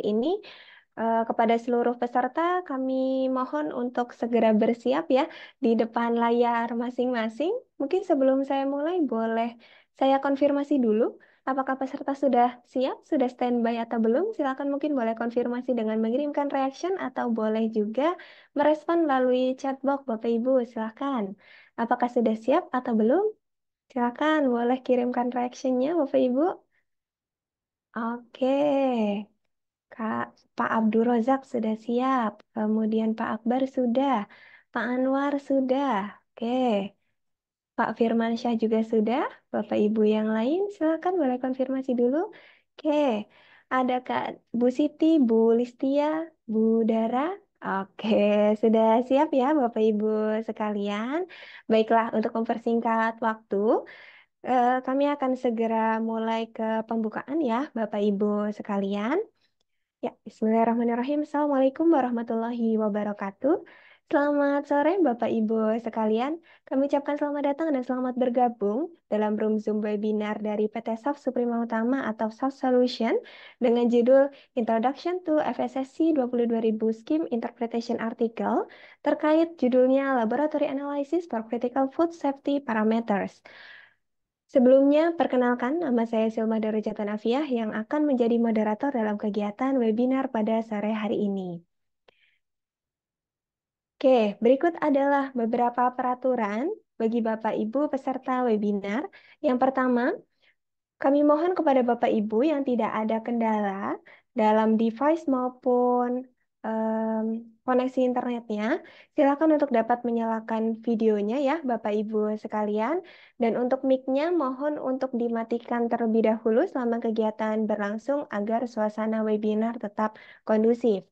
ini kepada seluruh peserta kami mohon untuk segera bersiap ya di depan layar masing-masing. Mungkin sebelum saya mulai boleh saya konfirmasi dulu apakah peserta sudah siap, sudah standby atau belum? Silakan mungkin boleh konfirmasi dengan mengirimkan reaction atau boleh juga merespon melalui chat box Bapak Ibu. Silakan. Apakah sudah siap atau belum? Silakan boleh kirimkan reactionnya Bapak Ibu. Oke. Kak, Pak Abdul Rozak sudah siap. Kemudian Pak Akbar sudah. Pak Anwar sudah. Oke. Pak Firmansyah juga sudah. Bapak Ibu yang lain silakan boleh konfirmasi dulu. Oke. Ada Kak Bu Siti, Bu Listia, Bu Dara. Oke, sudah siap ya Bapak Ibu sekalian. Baiklah, untuk mempersingkat waktu, kami akan segera mulai ke pembukaan ya Bapak Ibu sekalian. Ya, Bismillahirrahmanirrahim. Assalamualaikum warahmatullahi wabarakatuh. Selamat sore Bapak Ibu sekalian. Kami ucapkan selamat datang dan selamat bergabung dalam room Zoom webinar dari PT SAF Suprema Utama atau SAF Solution dengan judul Introduction to FSSC 22000 Scheme Interpretation Article terkait judulnya Laboratory Analysis for Critical Food Safety Parameters. Sebelumnya, perkenalkan nama saya Silma Darajatan Afiah yang akan menjadi moderator dalam kegiatan webinar pada sore hari ini. Oke, berikut adalah beberapa peraturan bagi Bapak Ibu peserta webinar. Yang pertama, kami mohon kepada Bapak Ibu yang tidak ada kendala dalam device maupun em, koneksi internetnya, silakan untuk dapat menyalakan videonya ya Bapak Ibu sekalian. Dan untuk mic-nya mohon untuk dimatikan terlebih dahulu selama kegiatan berlangsung agar suasana webinar tetap kondusif.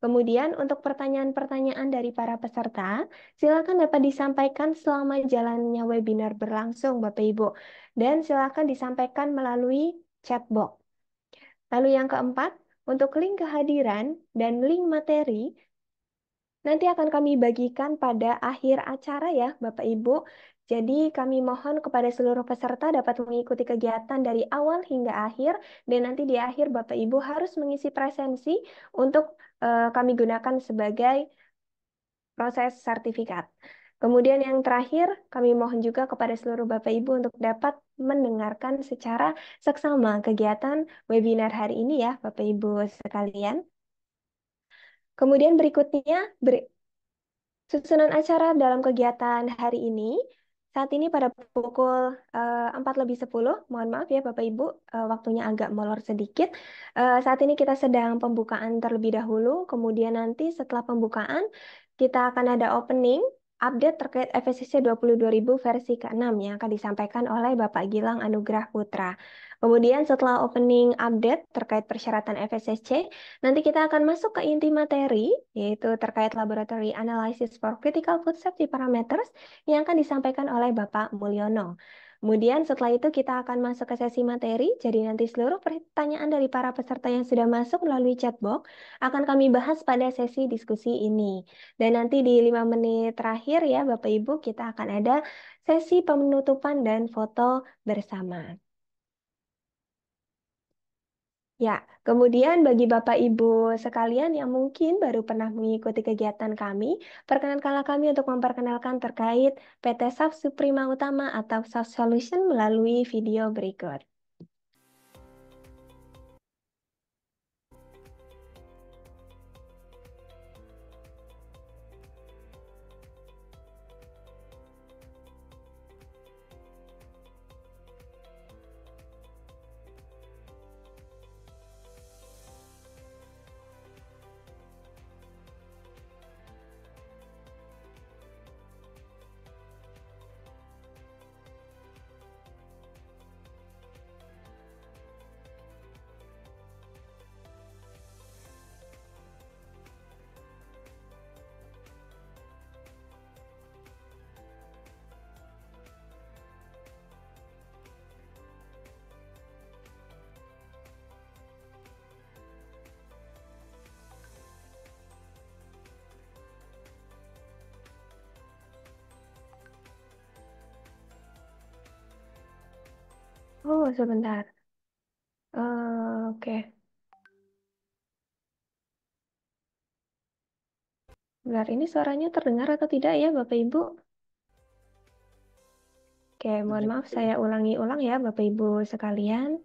Kemudian untuk pertanyaan-pertanyaan dari para peserta, silakan dapat disampaikan selama jalannya webinar berlangsung Bapak Ibu. Dan silakan disampaikan melalui chat box. Lalu yang keempat, untuk link kehadiran dan link materi nanti akan kami bagikan pada akhir acara ya Bapak Ibu. Jadi kami mohon kepada seluruh peserta dapat mengikuti kegiatan dari awal hingga akhir dan nanti di akhir Bapak Ibu harus mengisi presensi untuk kami gunakan sebagai proses sertifikat. Kemudian yang terakhir, kami mohon juga kepada seluruh Bapak Ibu untuk dapat mendengarkan secara seksama kegiatan webinar hari ini ya, Bapak Ibu sekalian. Kemudian berikutnya, susunan acara dalam kegiatan hari ini, saat ini pada pukul 4:10, mohon maaf ya Bapak Ibu, waktunya agak molor sedikit. Saat ini kita sedang pembukaan terlebih dahulu, kemudian nanti setelah pembukaan, kita akan ada opening, update terkait FSCC 22000 versi ke-6 yang akan disampaikan oleh Bapak Gilang Anugrah Putra. Kemudian setelah opening update terkait persyaratan FSCC, nanti kita akan masuk ke inti materi, yaitu terkait Laboratory Analysis for Critical Food Safety Parameters yang akan disampaikan oleh Bapak Mulyono. Kemudian setelah itu kita akan masuk ke sesi materi, jadi nanti seluruh pertanyaan dari para peserta yang sudah masuk melalui chat box akan kami bahas pada sesi diskusi ini. Dan nanti di 5 menit terakhir ya Bapak Ibu, kita akan ada sesi penutupan dan foto bersama. Ya, kemudian bagi Bapak Ibu sekalian yang mungkin baru pernah mengikuti kegiatan kami, perkenankanlah kami untuk memperkenalkan terkait PT SAF Suprema Utama atau SAF Solution melalui video berikut. Oh, sebentar. Oke. Bentar, ini suaranya terdengar atau tidak ya, Bapak Ibu? Oke, mohon maaf Terdengar. saya ulangi ulang ya, Bapak Ibu sekalian.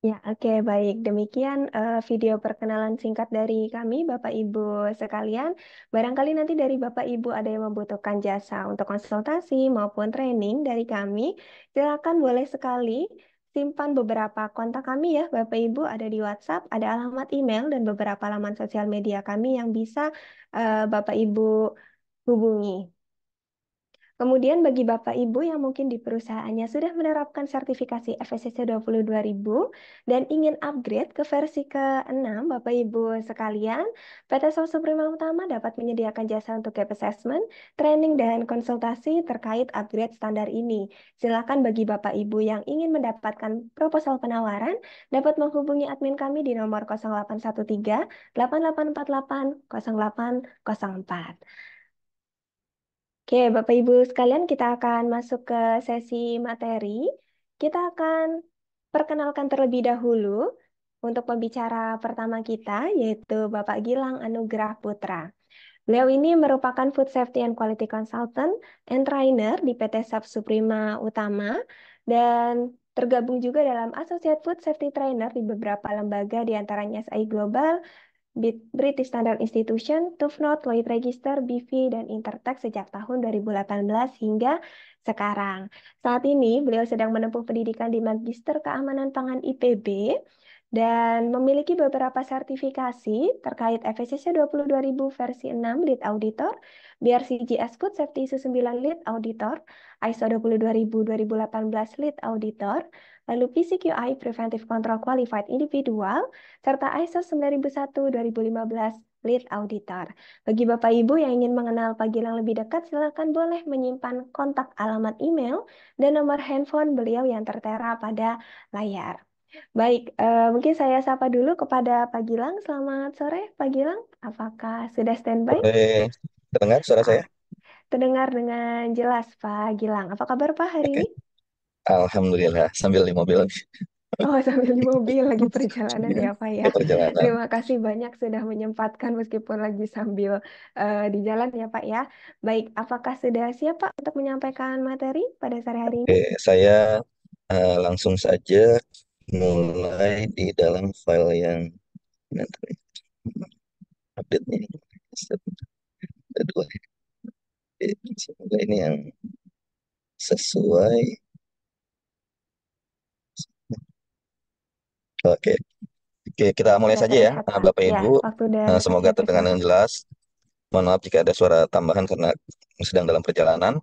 Ya, oke, baik. Demikian video perkenalan singkat dari kami, Bapak Ibu sekalian. Barangkali nanti dari Bapak Ibu ada yang membutuhkan jasa untuk konsultasi maupun training dari kami, silakan boleh sekali simpan beberapa kontak kami ya, Bapak Ibu. Ada di WhatsApp, ada alamat email, dan beberapa laman sosial media kami yang bisa Bapak Ibu hubungi. Kemudian bagi Bapak Ibu yang mungkin di perusahaannya sudah menerapkan sertifikasi FSCC 22.000 dan ingin upgrade ke versi ke-6, Bapak Ibu sekalian, PT Sal Suprema Utama dapat menyediakan jasa untuk gap assessment, training, dan konsultasi terkait upgrade standar ini. Silakan bagi Bapak Ibu yang ingin mendapatkan proposal penawaran, dapat menghubungi admin kami di nomor 0813 8848 0804. Oke, Bapak Ibu sekalian, kita akan masuk ke sesi materi. Kita akan perkenalkan terlebih dahulu untuk pembicara pertama kita, yaitu Bapak Gilang Anugrah Putra. Beliau ini merupakan Food Safety and Quality Consultant and Trainer di PT Sap Suprema Utama dan tergabung juga dalam Associate Food Safety Trainer di beberapa lembaga, di antaranya SI Global, British Standard Institution, TÜV-NOT, Lloyd Register, BV, dan Intertek sejak tahun 2018 hingga sekarang. Saat ini beliau sedang menempuh pendidikan di Magister Keamanan Pangan IPB dan memiliki beberapa sertifikasi terkait FSCC 22.000 versi 6 Lead Auditor, BRCGS Food Safety ISO 9 Lead Auditor, ISO 22.000 2018 Lead Auditor, lalu PCQI Preventive Control Qualified Individual, serta ISO 9001 2015 Lead Auditor. Bagi Bapak Ibu yang ingin mengenal Pak Gilang lebih dekat, silakan boleh menyimpan kontak alamat email dan nomor handphone beliau yang tertera pada layar. Baik, mungkin saya sapa dulu kepada Pak Gilang. Selamat sore, Pak Gilang. Apakah sudah standby? Boleh terdengar suara Ah, saya? terdengar dengan jelas, Pak Gilang. Apa kabar, Pak, hari Oke, ini? Alhamdulillah sambil di mobil Oh, sambil di mobil lagi perjalanan ya, Pak ya. di perjalanan. Terima kasih banyak sudah menyempatkan meskipun lagi sambil di jalan ya, Pak ya. Baik, apakah sudah siap, Pak, untuk menyampaikan materi pada sore hari ini? Oke, saya langsung saja mulai di dalam file yang nanti update-nya ini. Ada dua. Semoga ini yang sesuai. Oke, oke, kita mulai Sudah saja ya, terlihat, Pak. Bapak Ya, Ibu. waktu dan Semoga referensi terdengar dengan silakan. jelas. Mohon maaf jika ada suara tambahan karena sedang dalam perjalanan.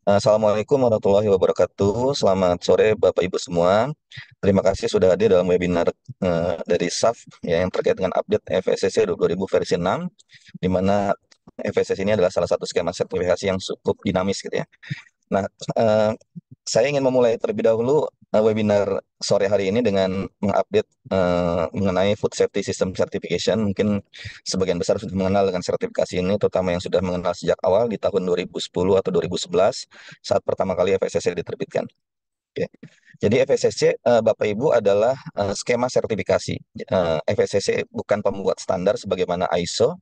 Assalamualaikum warahmatullahi wabarakatuh. Selamat sore Bapak Ibu semua. Terima kasih sudah hadir dalam webinar dari SAF ya, yang terkait dengan update FSSC 2000 versi 6, di mana FSSC ini adalah salah satu skema sertifikasi yang cukup dinamis gitu ya. Nah, eh, saya ingin memulai terlebih dahulu webinar sore hari ini dengan mengupdate mengenai Food Safety System Certification. Mungkin sebagian besar sudah mengenal dengan sertifikasi ini, terutama yang sudah mengenal sejak awal di tahun 2010 atau 2011 saat pertama kali FSSC diterbitkan. Oke. Jadi FSSC, Bapak Ibu, adalah skema sertifikasi. FSSC bukan pembuat standar sebagaimana ISO.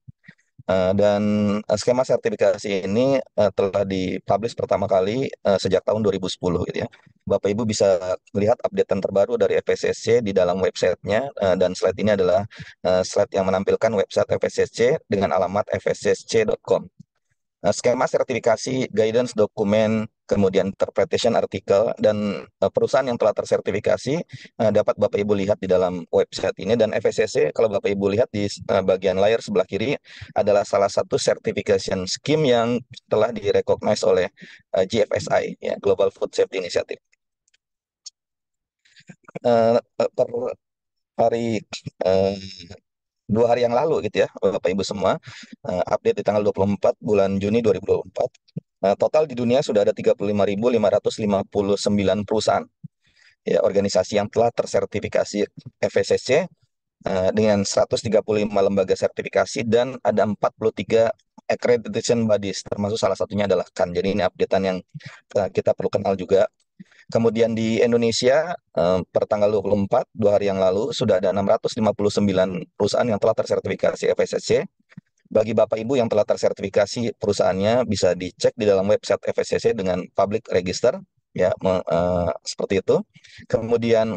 Dan skema sertifikasi ini telah dipublish pertama kali sejak tahun 2010 gitu ya. Bapak Ibu bisa lihat updatean terbaru dari FSSC di dalam websitenya, dan slide ini adalah slide yang menampilkan website FSSC dengan alamat fssc.com. Skema sertifikasi, guidance dokumen, kemudian interpretation artikel, dan perusahaan yang telah tersertifikasi dapat Bapak Ibu lihat di dalam website ini. Dan FSCC, kalau Bapak Ibu lihat di bagian layar sebelah kiri, adalah salah satu certification scheme yang telah direcognize oleh GFSI, ya, Global Food Safety Initiative. Per hari eh, 2 hari yang lalu gitu ya, Bapak Ibu semua, update di tanggal 24 bulan Juni 2024. Total di dunia sudah ada 35.559 perusahaan, ya, organisasi yang telah tersertifikasi FSSC, dengan 135 lembaga sertifikasi, dan ada 43 accreditation bodies, termasuk salah satunya adalah CAN. Jadi ini updatean yang kita perlu kenal juga. Kemudian di Indonesia, per tanggal 24, 2 hari yang lalu, sudah ada 659 perusahaan yang telah tersertifikasi FSSC. Bagi Bapak Ibu yang telah tersertifikasi perusahaannya, bisa dicek di dalam website FSCC dengan public register, ya, seperti itu. Kemudian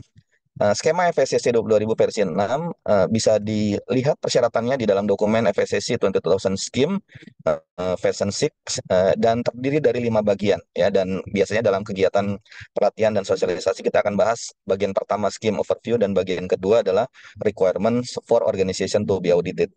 skema FSCC 20.000 versi 6 bisa dilihat persyaratannya di dalam dokumen FSCC 20.000 Scheme version 6, dan terdiri dari 5 bagian ya. Dan biasanya dalam kegiatan pelatihan dan sosialisasi kita akan bahas bagian pertama scheme overview, dan bagian kedua adalah requirements for organization to be audited.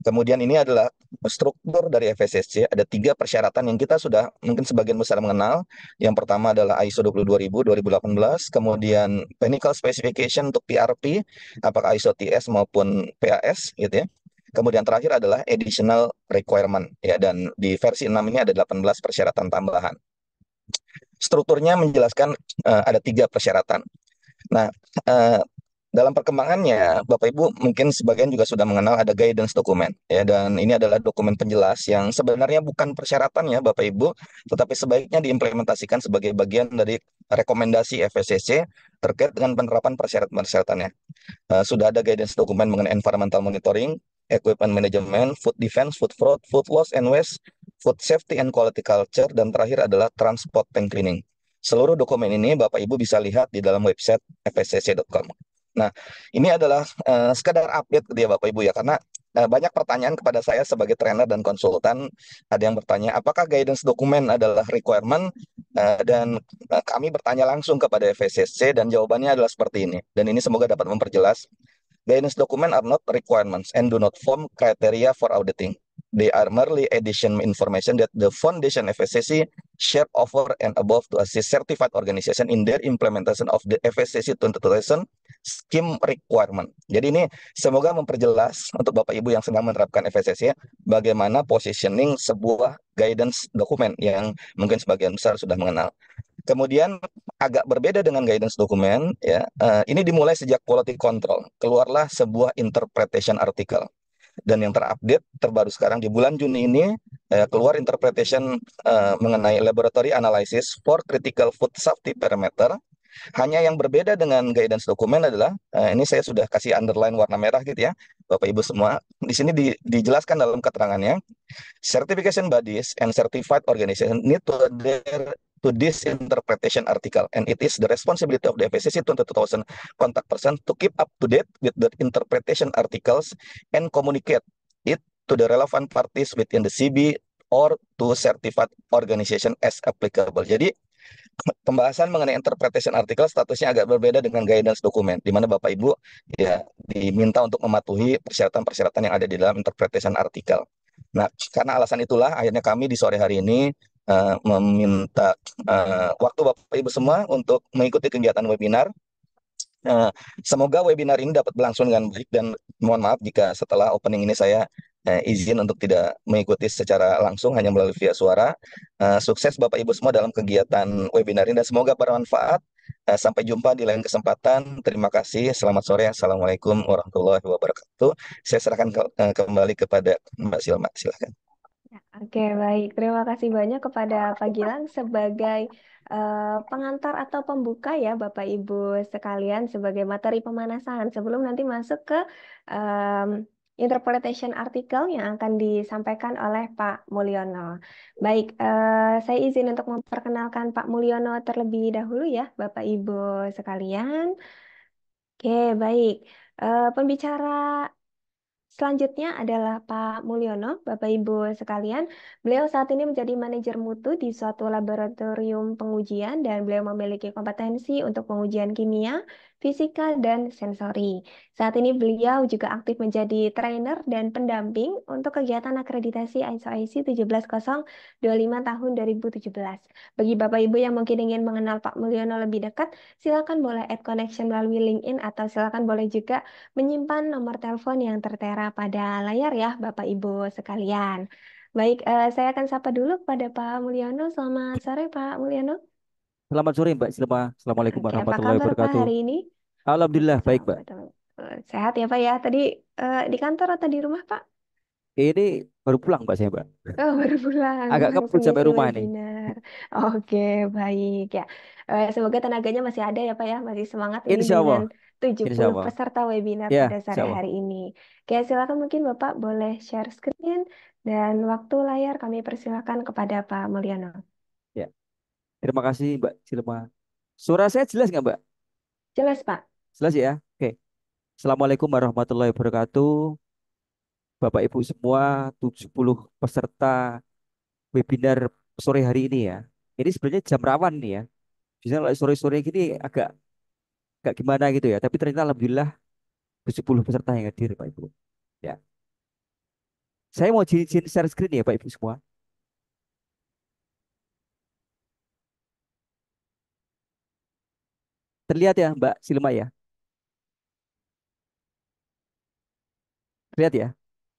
Kemudian ini adalah struktur dari FSSC. Ada 3 persyaratan yang kita sudah mungkin sebagian besar mengenal. Yang pertama adalah ISO 22000 2018, kemudian Technical Specification untuk PRP, apakah ISO TS maupun PAS gitu ya. Kemudian terakhir adalah additional requirement ya, dan di versi 6 ini ada 18 persyaratan tambahan. Strukturnya menjelaskan ada 3 persyaratan. Nah, eh, dalam perkembangannya, Bapak Ibu mungkin sebagian juga sudah mengenal ada guidance dokumen ya, dan ini adalah dokumen penjelas yang sebenarnya bukan persyaratan ya Bapak Ibu, tetapi sebaiknya diimplementasikan sebagai bagian dari rekomendasi FSCC terkait dengan penerapan persyaratan-persyaratannya. Sudah ada guidance dokumen mengenai environmental monitoring, equipment management, food defense, food fraud, food loss and waste, food safety and quality culture, dan terakhir adalah transport tank cleaning. Seluruh dokumen ini Bapak Ibu bisa lihat di dalam website fscc.com. Nah, ini adalah sekadar update gitu ya Bapak Ibu ya, karena banyak pertanyaan kepada saya sebagai trainer dan konsultan. Ada yang bertanya, apakah guidance dokumen adalah requirement? Dan kami bertanya langsung kepada FSCC, dan jawabannya adalah seperti ini. Dan ini semoga dapat memperjelas. Guidance document are not requirements and do not form criteria for auditing. They are merely addition information that the foundation FSCC share over and above to assist certified organization in their implementation of the FSCC 2020 scheme requirement. Jadi ini semoga memperjelas untuk Bapak Ibu yang sedang menerapkan FSCC bagaimana positioning sebuah guidance dokumen yang mungkin sebagian besar sudah mengenal. Kemudian agak berbeda dengan guidance dokumen, ya. Ini dimulai sejak quality control. Keluarlah sebuah interpretation article. Dan yang terupdate terbaru sekarang di bulan Juni ini keluar interpretation mengenai laboratory analysis for critical food safety parameter. Hanya yang berbeda dengan guidance dokumen adalah ini saya sudah kasih underline warna merah gitu ya, Bapak Ibu semua. Di sini dijelaskan dalam keterangannya, certification bodies and certified organization need to adhere to this interpretation article, and it is the responsibility of the FSCC 2000 contact person to keep up to date with the interpretation articles and communicate it to the relevant parties within the CB or to certified organization as applicable. Jadi pembahasan mengenai interpretation artikel statusnya agak berbeda dengan guidance dokumen, di mana Bapak Ibu ya diminta untuk mematuhi persyaratan-persyaratan yang ada di dalam interpretation artikel. Nah, karena alasan itulah akhirnya kami di sore hari ini meminta waktu Bapak Ibu semua untuk mengikuti kegiatan webinar. Eh, Semoga webinar ini dapat berlangsung dengan baik dan mohon maaf jika setelah opening ini saya izin untuk tidak mengikuti secara langsung hanya melalui via suara. Sukses Bapak Ibu semua dalam kegiatan webinar ini dan semoga bermanfaat. Sampai jumpa di lain kesempatan. Terima kasih. Selamat sore. Assalamualaikum warahmatullahi wabarakatuh. Saya serahkan kembali kepada Mbak Silma. Silakan. Oke, baik. Terima kasih banyak kepada Pak Gilang sebagai pengantar atau pembuka ya, Bapak Ibu sekalian, sebagai materi pemanasan sebelum nanti masuk ke em, interpretation artikel yang akan disampaikan oleh Pak Mulyono. Baik, saya izin untuk memperkenalkan Pak Mulyono terlebih dahulu ya, Bapak Ibu sekalian. Oke, baik. Pembicara selanjutnya adalah Pak Mulyono, Bapak Ibu sekalian. Beliau saat ini menjadi manajer mutu di suatu laboratorium pengujian dan beliau memiliki kompetensi untuk pengujian kimia, fisika, dan sensori. Saat ini beliau juga aktif menjadi trainer dan pendamping untuk kegiatan akreditasi ISO IC 17025 tahun 2017. Bagi Bapak Ibu yang mungkin ingin mengenal Pak Mulyono lebih dekat, silakan boleh add connection melalui LinkedIn atau silakan boleh juga menyimpan nomor telepon yang tertera pada layar ya, Bapak Ibu sekalian. Baik, saya akan sapa dulu kepada Pak Mulyono. Selamat sore, Pak Mulyono. Selamat sore Mbak Silma. Assalamualaikum Oke, apa warahmatullahi kabar Pak wabarakatuh. hari ini? Alhamdulillah baik Mbak. Betul. Sehat ya Pak ya? Tadi di kantor atau di rumah Pak? Ini baru pulang Mbak saya Mbak. Oh, baru pulang, Agak langsung kebut sampai ngisi rumah nih. webinar. Oke, baik ya. Semoga tenaganya masih ada ya Pak ya, masih semangat ini Insya dengan Allah. Insya 70 Allah. peserta webinar Ya, pada insya sore Allah. hari ini. Oke, silakan mungkin Bapak boleh share screen dan waktu layar kami persilakan kepada Pak Mulyono. Ya. Terima kasih Mbak Silma. Suara saya jelas nggak Mbak? Jelas Pak. Jelas ya? Oke. Assalamualaikum warahmatullahi wabarakatuh. Bapak Ibu semua, 70 peserta webinar sore hari ini ya. Ini sebenarnya jam rawan nih ya. Biasanya kalau sore-sore gini agak agak gimana gitu ya. Tapi ternyata alhamdulillah 70 peserta yang hadir Pak Ibu. Ya. Saya mau izin share screen ya Pak Ibu semua. Terlihat ya Mbak Silma ya? Terlihat ya?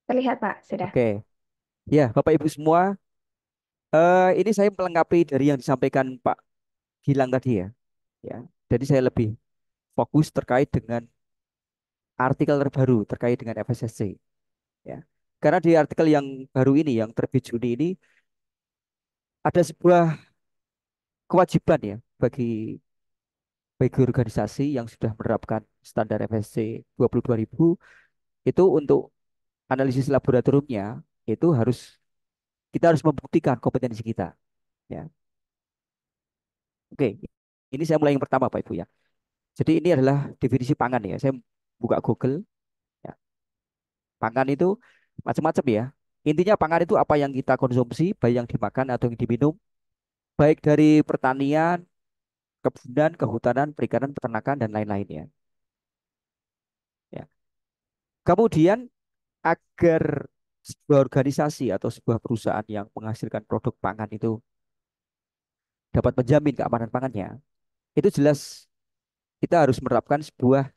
Terlihat Pak, sudah. Oke. Ya, Bapak Ibu semua, ini saya melengkapi dari yang disampaikan Pak Gilang tadi ya. Ya. Jadi saya lebih fokus terkait dengan artikel terbaru terkait dengan FSSC ya. Karena di artikel yang baru ini yang terbit Juni ini ada sebuah kewajiban ya bagi organisasi yang sudah menerapkan standar FSC 22.000 itu untuk analisis laboratoriumnya itu kita harus membuktikan kompetensi kita ya. Oke, ini saya mulai yang pertama Pak Ibu ya. Jadi ini adalah definisi pangan ya. Saya buka Google ya. Pangan itu macam-macam ya. Intinya pangan itu apa yang kita konsumsi, baik yang dimakan atau yang diminum, baik dari pertanian, kebunan, kehutanan, perikanan, peternakan dan lain-lainnya. Ya. Kemudian agar sebuah organisasi atau sebuah perusahaan yang menghasilkan produk pangan itu dapat menjamin keamanan pangannya, itu jelas kita harus menerapkan sebuah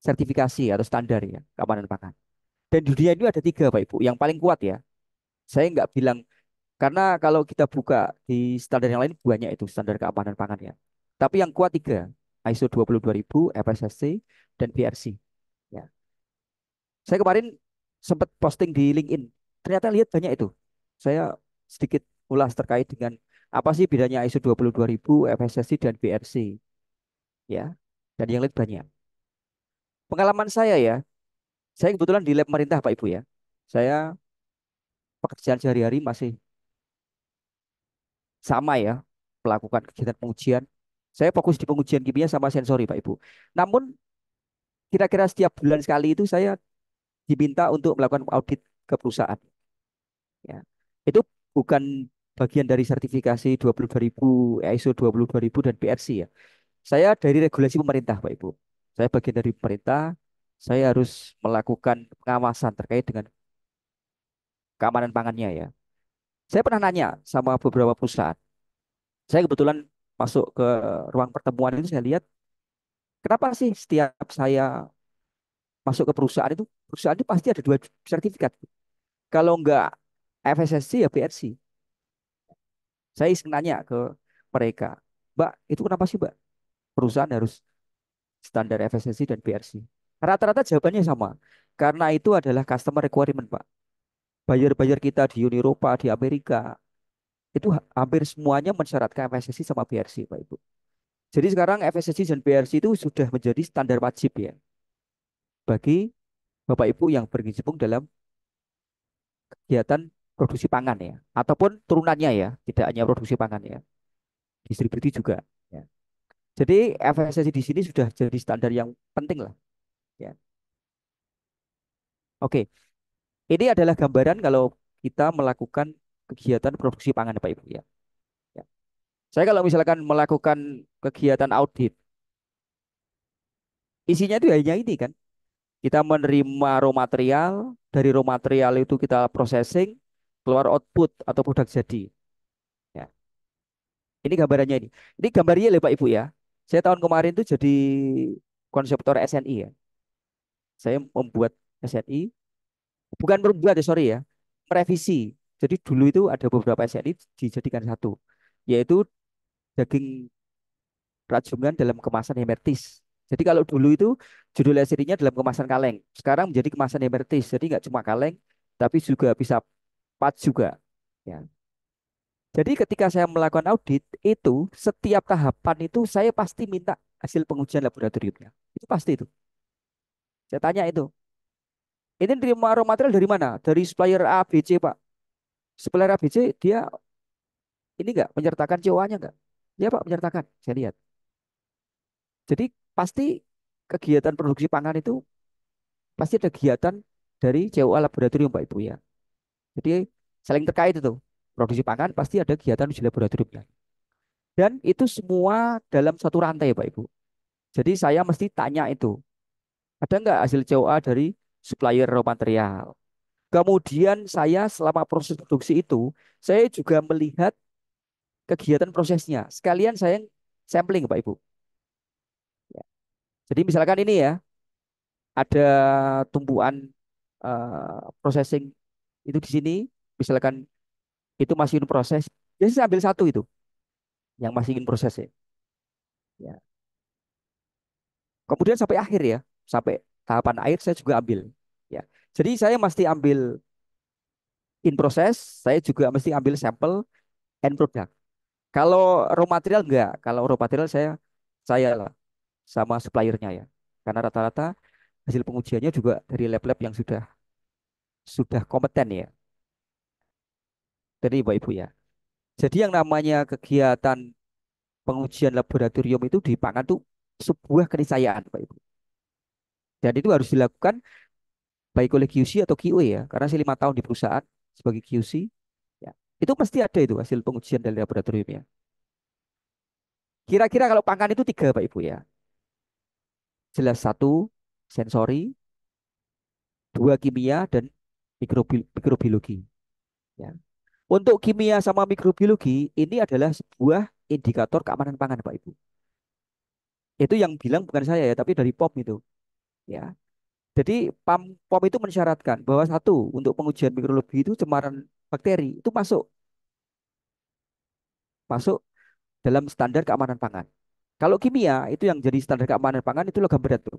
sertifikasi atau standar ya keamanan pangan. Dan di dunia ini ada tiga Pak Ibu, yang paling kuat ya. Saya nggak bilang, karena kalau kita buka di standar yang lain banyak itu standar keamanan pangan ya. Tapi yang kuat tiga, ISO 22000, FSSC, dan BRC. Ya. Saya kemarin sempat posting di LinkedIn, ternyata lihat banyak itu. Saya sedikit ulas terkait dengan apa sih bedanya ISO 22000, FSSC, dan BRC. Ya, dan yang lain banyak. Pengalaman saya ya, saya kebetulan di lab pemerintah Pak Ibu ya. Saya pekerjaan sehari-hari masih sama ya, melakukan kegiatan pengujian. Saya fokus di pengujian kimia sama sensori Pak Ibu. Namun kira-kira setiap bulan sekali itu saya diminta untuk melakukan audit ke perusahaan. Ya. Itu bukan bagian dari sertifikasi 22000, ISO 22000 dan PRC ya. Saya dari regulasi pemerintah Pak Ibu. Saya bagian dari pemerintah, saya harus melakukan pengawasan terkait dengan keamanan pangannya ya. Saya pernah nanya sama beberapa perusahaan. Saya kebetulan masuk ke ruang pertemuan itu saya lihat, kenapa sih setiap saya masuk ke perusahaan itu pasti ada dua sertifikat. Kalau enggak FSSC ya BRC. Saya iseng nanya ke mereka, Mbak, itu kenapa sih Mbak? Perusahaan harus standar FSSC dan BRC. Rata-rata jawabannya sama. Karena itu adalah customer requirement, Pak. Buyer-buyer kita di Uni Eropa, di Amerika, itu hampir semuanya mensyaratkan FSSC sama BRC, Pak Ibu. Jadi sekarang FSSC dan BRC itu sudah menjadi standar wajib ya bagi Bapak Ibu yang berkecimpung dalam kegiatan produksi pangan ya, ataupun turunannya ya, tidak hanya produksi pangan ya, distribusi juga. Ya. Jadi FSSC di sini sudah jadi standar yang penting lah. Ya. Oke, ini adalah gambaran kalau kita melakukan kegiatan produksi pangan, Pak Ibu ya. Ya. Saya kalau misalkan melakukan kegiatan audit, isinya itu hanya ini kan. Kita menerima raw material, dari raw material itu kita processing, keluar output atau produk jadi. Ya. Ini gambarannya ini. Ini gambarnya ya Pak Ibu ya. Saya tahun kemarin tuh jadi konseptor SNI ya. Saya membuat SNI, bukan membuat ya sorry ya, merevisi. Jadi dulu itu ada beberapa SNI dijadikan satu, yaitu daging rajungan dalam kemasan hermetis. Jadi kalau dulu itu judul SNI-nya dalam kemasan kaleng, sekarang menjadi kemasan hermetis. Jadi nggak cuma kaleng, tapi juga bisa pat juga. Ya. Jadi ketika saya melakukan audit itu setiap tahapan itu saya pasti minta hasil pengujian laboratoriumnya. Itu pasti itu. Saya tanya itu. Ini terima raw material dari mana? Dari supplier A, B, C, Pak. Supplier A, B, C dia ini enggak menyertakan CO-nya enggak? Ya Pak menyertakan. Saya lihat. Jadi pasti kegiatan produksi pangan itu pasti ada kegiatan dari COA laboratorium Pak Ibu ya. Jadi saling terkait itu. Produksi pangan pasti ada kegiatan uji laboratoriumnya. Dan itu semua dalam satu rantai Pak Ibu. Jadi saya mesti tanya itu. Ada enggak hasil COA dari supplier raw material? Kemudian saya selama proses produksi itu, saya juga melihat kegiatan prosesnya. Sekalian saya sampling Pak Ibu. Ya. Jadi misalkan ini ya, ada tumpuan processing itu di sini, misalkan itu masih in proses, jadi saya ambil satu itu yang masih in proses ya. Ya. Kemudian sampai akhir ya, sampai tahapan akhir saya juga ambil. Ya. Jadi saya mesti ambil in proses, saya juga mesti ambil sampel end product. Kalau raw material enggak, kalau raw material saya lah sama suppliernya ya. Karena rata-rata hasil pengujiannya juga dari lab-lab yang sudah kompeten ya. Dari Bapak Ibu ya. Jadi yang namanya kegiatan pengujian laboratorium itu di pangan tuh sebuah keniscayaan Pak Ibu. Dan itu harus dilakukan baik oleh QC atau QA ya. Karena saya 5 tahun di perusahaan sebagai QC, ya. Itu pasti ada itu hasil pengujian dari laboratoriumnya. Kira-kira kalau pangan itu tiga Pak Ibu ya. Jelas satu sensori, dua kimia dan mikrobiologi. Ya. Untuk kimia sama mikrobiologi ini adalah sebuah indikator keamanan pangan, Pak Ibu. Itu yang bilang bukan saya ya, tapi dari POM itu. Ya. Jadi POM itu mensyaratkan bahwa satu, untuk pengujian mikrobiologi itu cemaran bakteri itu masuk masuk dalam standar keamanan pangan. Kalau kimia itu yang jadi standar keamanan pangan itu logam berat tuh.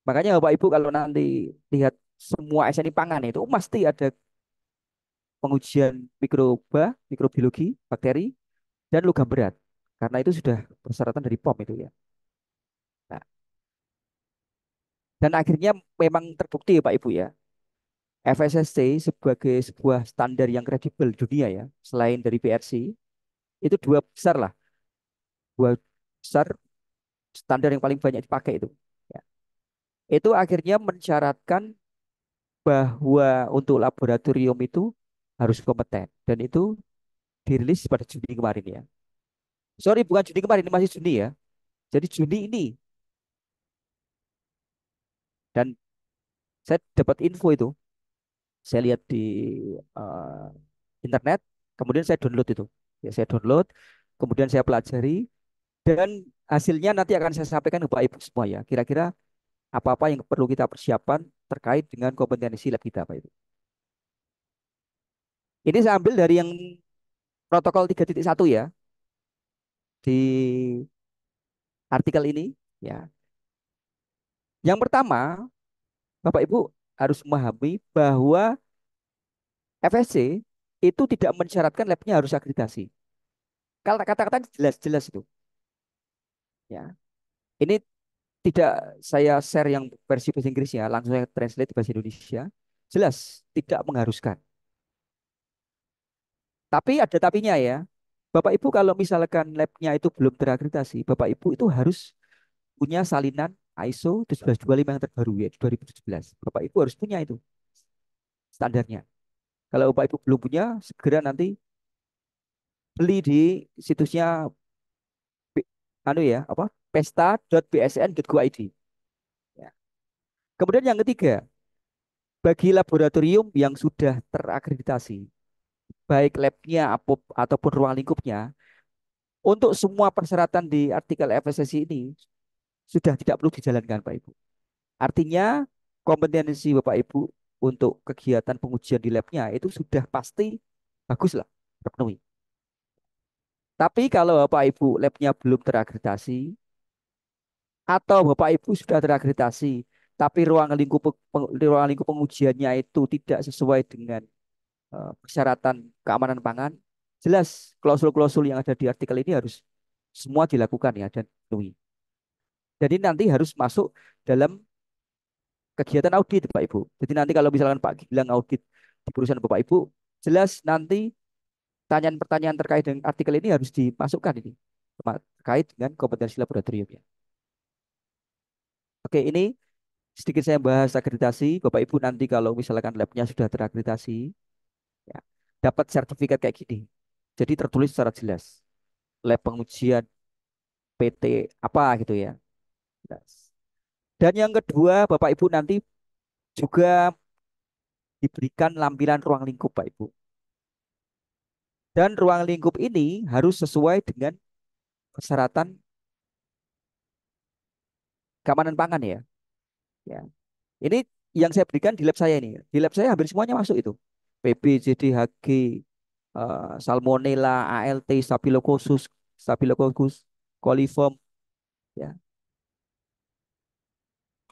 Makanya Bapak Ibu kalau nanti lihat semua SNI pangan itu pasti ada pengujian mikrobiologi, bakteri, dan logam berat. Karena itu sudah persyaratan dari POM itu ya. Nah, dan akhirnya memang terbukti ya Pak Ibu ya. FSSC sebagai sebuah standar yang kredibel dunia ya, selain dari BRC, itu dua besar lah, dua besar standar yang paling banyak dipakai itu. Ya. Itu akhirnya mensyaratkan bahwa untuk laboratorium itu harus kompeten dan itu dirilis pada Juni kemarin ya. Sorry, bukan Juni kemarin, ini masih Juni ya. Jadi Juni ini dan saya dapat info itu, saya lihat di eh, internet, kemudian saya download itu. Ya, saya download, kemudian saya pelajari dan hasilnya nanti akan saya sampaikan ke Bapak Ibu semua ya. Kira-kira apa-apa yang perlu kita persiapan terkait dengan kompetensi lab kita, Pak Ibu. Ini saya ambil dari yang protokol 3.1 ya di artikel ini ya. Yang pertama, Bapak Ibu harus memahami bahwa FSC itu tidak mensyaratkan labnya harus akreditasi. Kalau kata-kata jelas-jelas itu ya. Ini tidak saya share yang versi bahasa Inggrisnya, langsung saya translate bahasa Indonesia. Jelas tidak mengharuskan. Tapi ada tapinya ya. Bapak Ibu kalau misalkan labnya itu belum terakreditasi, Bapak Ibu itu harus punya salinan ISO 17225 yang terbaru ya 2017. Bapak Ibu harus punya itu standarnya. Kalau Bapak Ibu belum punya, segera nanti beli di situsnya anu ya, apa? pesta.bsn.go.id. Ya. Kemudian yang ketiga, bagi laboratorium yang sudah terakreditasi, baik labnya ataupun ruang lingkupnya, untuk semua persyaratan di artikel FSSI ini sudah tidak perlu dijalankan, Pak Ibu. Artinya kompetensi Bapak Ibu untuk kegiatan pengujian di labnya itu sudah pasti bagus lah, terpenuhi. Tapi kalau Bapak Ibu labnya belum terakreditasi atau Bapak Ibu sudah terakreditasi, tapi ruang lingkup pengujiannya itu tidak sesuai dengan persyaratan keamanan pangan, jelas klausul-klausul yang ada di artikel ini harus semua dilakukan ya dan dipenuhi. Jadi nanti harus masuk dalam kegiatan audit Pak Ibu. Jadi nanti kalau misalkan Pak Gilang audit di perusahaan Bapak Ibu, jelas nanti pertanyaan-pertanyaan terkait dengan artikel ini harus dimasukkan ini terkait dengan kompetensi laboratoriumnya. Oke, ini sedikit saya bahas akreditasi. Bapak Ibu nanti kalau misalkan labnya sudah terakreditasi, ya, dapat sertifikat kayak gini. Jadi tertulis secara jelas. Lab pengujian PT apa gitu ya. Jelas. Dan yang kedua, Bapak Ibu nanti juga diberikan lampiran ruang lingkup, Pak Ibu. Dan ruang lingkup ini harus sesuai dengan persyaratan keamanan pangan ya. Ya. Ini yang saya berikan di lab saya ini. Di lab saya hampir semuanya masuk itu. PB, JDHG, Salmonella, ALT, Staphylococcus, coliform, ya,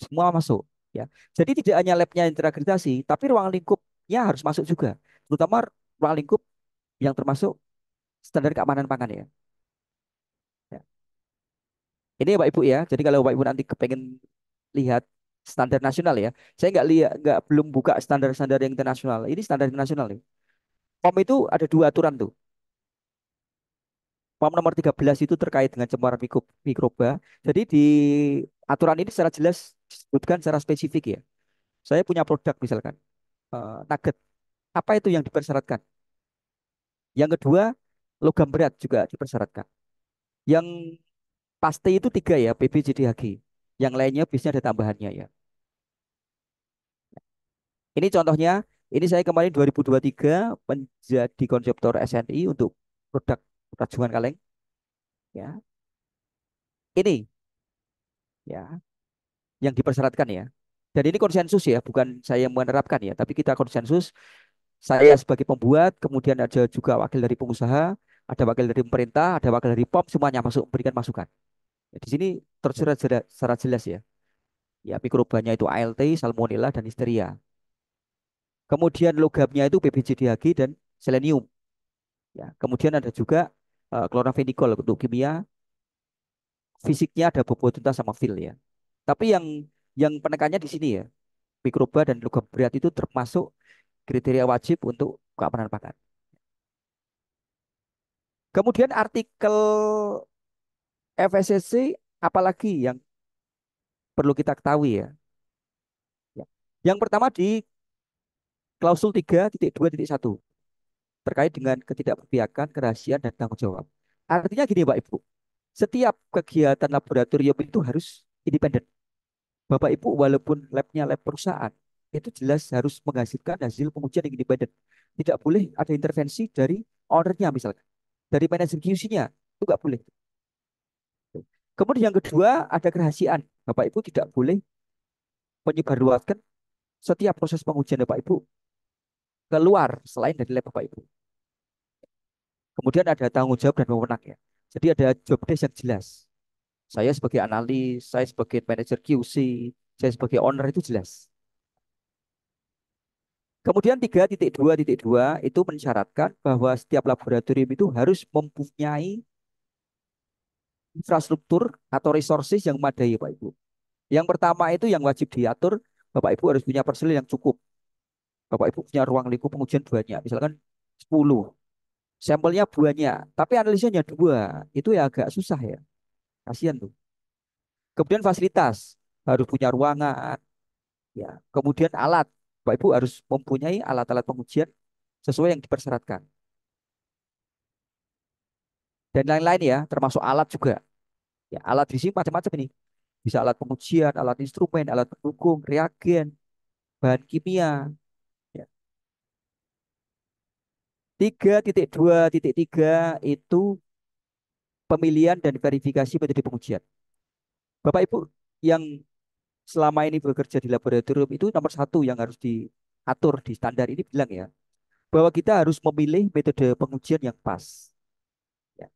semua masuk. Ya. Jadi tidak hanya labnya yang terakreditasi, tapi ruang lingkupnya harus masuk juga. Terutama ruang lingkup yang termasuk standar keamanan pangan ya. Ya. Ini ya Pak Ibu ya. Jadi kalau Pak Ibu nanti kepengen lihat standar nasional ya, saya nggak lihat belum buka standar-standar yang internasional. Ini standar internasional nih. POM itu ada dua aturan tuh. POM nomor 13 itu terkait dengan cemaran mikroba. Jadi di aturan ini secara jelas disebutkan secara spesifik ya. Saya punya produk misalkan nugget. Apa itu yang dipersyaratkan? Yang kedua, logam berat juga dipersyaratkan. Yang pasti itu tiga ya, PBJDHG. Yang lainnya biasanya ada tambahannya ya. Ini contohnya Ini saya kemarin 2023 menjadi konseptor SNI untuk produk rajungan kaleng. Ya, ini ya yang dipersyaratkan ya. Dan ini konsensus ya, bukan saya yang menerapkan ya, tapi kita konsensus. Saya sebagai pembuat, kemudian ada juga wakil dari pengusaha, ada wakil dari pemerintah, ada wakil dari POM, semuanya masuk memberikan masukan. Ya, di sini tersurat secara jelas ya. Ya, mikrobanya itu ALT, Salmonella, dan Listeria. Kemudian logamnya itu PBJDHG dan selenium. Ya, kemudian ada juga chloraphenicol untuk kimia, fisiknya ada bobotuntas sama fil ya. Tapi yang penekannya di sini ya, mikroba dan logam berat itu termasuk kriteria wajib untuk keamanan pakan. Kemudian artikel FSSC apalagi yang perlu kita ketahui ya. Ya. Yang pertama di klausul 3.2.1 terkait dengan ketidakberpihakan, kerahasiaan dan tanggung jawab. Artinya gini Pak Ibu, setiap kegiatan laboratorium itu harus independen. Bapak Ibu walaupun labnya lab perusahaan, itu jelas harus menghasilkan hasil pengujian yang independen. Tidak boleh ada intervensi dari ownernya misalkan, dari manajer QC-nya, itu nggak boleh. Kemudian yang kedua ada kerahasiaan. Bapak Ibu tidak boleh menyebarluaskan setiap proses pengujian Bapak Ibu keluar selain dari lab Bapak Ibu. Kemudian ada tanggung jawab dan wewenang ya. Jadi ada job desk yang jelas. Saya sebagai analis, saya sebagai manajer QC, saya sebagai owner itu jelas. Kemudian 3.2.2 itu mensyaratkan bahwa setiap laboratorium itu harus mempunyai infrastruktur atau resources yang memadai, Pak Ibu. Yang pertama itu yang wajib diatur, Bapak Ibu harus punya personil yang cukup. Bapak Ibu punya ruang lingkup pengujian banyak, misalkan 10, sampelnya banyak, tapi analisanya 2, itu ya agak susah ya, kasihan tuh. Kemudian fasilitas, harus punya ruangan, ya. Kemudian alat, Bapak Ibu harus mempunyai alat-alat pengujian sesuai yang dipersyaratkan. Dan lain-lain ya, termasuk alat juga. Ya, alat di sini macam-macam ini. Bisa alat pengujian, alat instrumen, alat pendukung, reagen, bahan kimia. Ya. 3.2.3 itu pemilihan dan verifikasi metode pengujian. Bapak Ibu yang selama ini bekerja di laboratorium itu nomor satu yang harus diatur di standar ini bilang ya, bahwa kita harus memilih metode pengujian yang pas. Ya.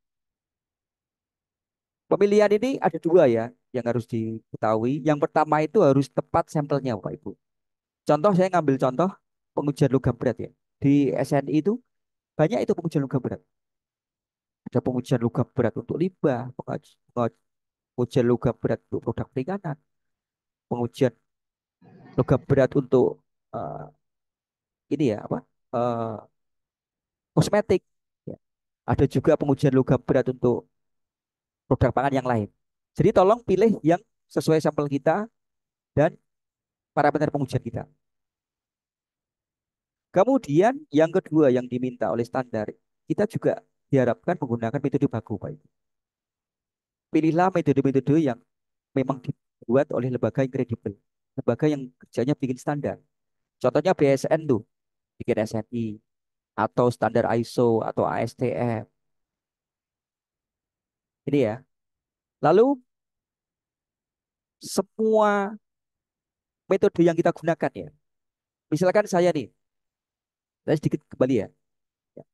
Pemilihan ini ada 2 ya yang harus diketahui. Yang pertama itu harus tepat sampelnya Bapak Ibu. Contoh saya ngambil contoh pengujian logam berat ya. Di SNI itu banyak itu pengujian logam berat. Ada pengujian logam berat untuk limbah, pengujian logam berat untuk produk perikanan, pengujian logam berat untuk eh, ini ya apa eh, kosmetik. Ya. Ada juga pengujian logam berat untuk produk pangan yang lain. Jadi tolong pilih yang sesuai sampel kita dan parameter pengujian kita. Kemudian yang kedua yang diminta oleh standar, kita juga diharapkan menggunakan metode baku, Pak Ibu. Pilihlah metode-metode yang memang dibuat oleh lembaga yang kredibel, lembaga yang kerjanya bikin standar. Contohnya BSN tuh, bikin SNI, atau standar ISO, atau ASTM. Ini ya. Lalu semua metode yang kita gunakan ya. Misalkan saya nih, saya sedikit kembali ya. Ya.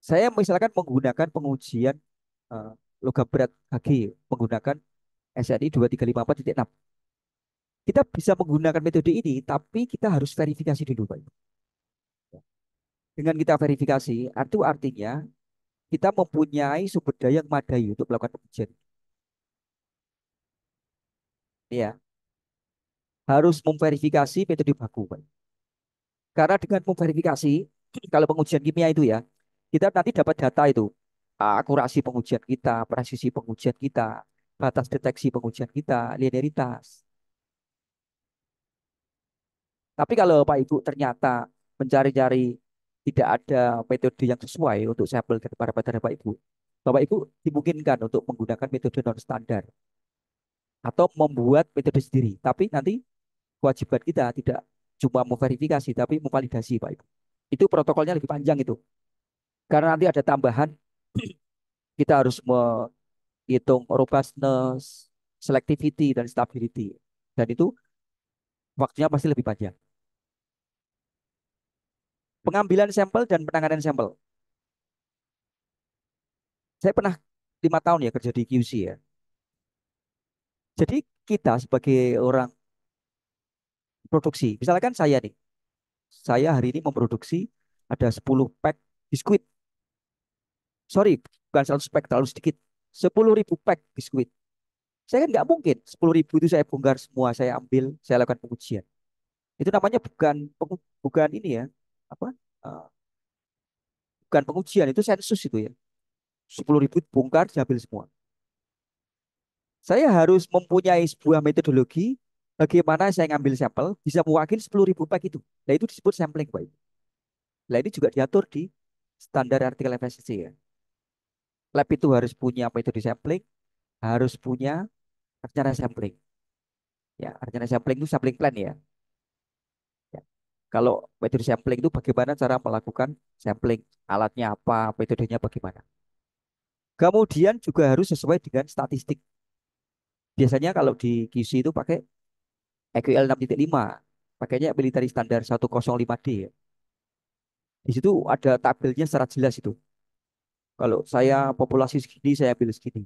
Saya misalkan menggunakan pengujian eh, logam berat HG menggunakan SNI 2354.6. Kita bisa menggunakan metode ini, tapi kita harus verifikasi dulu, Pak. Dengan kita verifikasi, itu artinya kita mempunyai sumber daya yang memadai untuk melakukan pengujian. Ya, harus memverifikasi metode baku, Pak. Karena dengan memverifikasi, kalau pengujian kimia itu ya, kita nanti dapat data itu, akurasi pengujian kita, presisi pengujian kita, batas deteksi pengujian kita, linearitas. Tapi kalau Pak Ibu ternyata mencari-cari tidak ada metode yang sesuai untuk sampel dan parameter Bapak Ibu, Bapak Ibu dimungkinkan untuk menggunakan metode non standar atau membuat metode sendiri. Tapi nanti kewajiban kita tidak cuma memverifikasi tapi memvalidasi Pak Ibu. Itu protokolnya lebih panjang itu. Karena nanti ada tambahan kita harus menghitung robustness, selectivity dan stability. Dan itu waktunya pasti lebih panjang. Pengambilan sampel dan penanganan sampel. Saya pernah 5 tahun ya kerja di QC ya. Jadi kita sebagai orang produksi, misalkan saya nih, saya hari ini memproduksi ada 10 pack biskuit. Sorry, bukan 100 pack, terlalu sedikit. 10.000 pack biskuit. Saya kan nggak mungkin 10.000 itu saya bongkar semua, saya ambil, saya lakukan pengujian. Itu namanya bukan ini ya, apa? eh, bukan pengujian, itu sensus itu ya. 10.000 bongkar, diambil semua. Saya harus mempunyai sebuah metodologi bagaimana saya ngambil sampel bisa mewakili 10.000 pack itu. Nah itu disebut sampling, Pak. Nah ini juga diatur di standar artikel FSC ya. Lab itu harus punya metode sampling, harus punya rencana sampling. Ya, rencana sampling itu sampling plan ya. Ya. Kalau metode sampling itu bagaimana cara melakukan sampling, alatnya apa, metodenya bagaimana. Kemudian juga harus sesuai dengan statistik. Biasanya kalau di QC itu pakai EQL 6.5, pakainya military standar 105D ya. Di situ ada tabelnya secara jelas itu. Kalau saya populasi segini, saya ambil segini.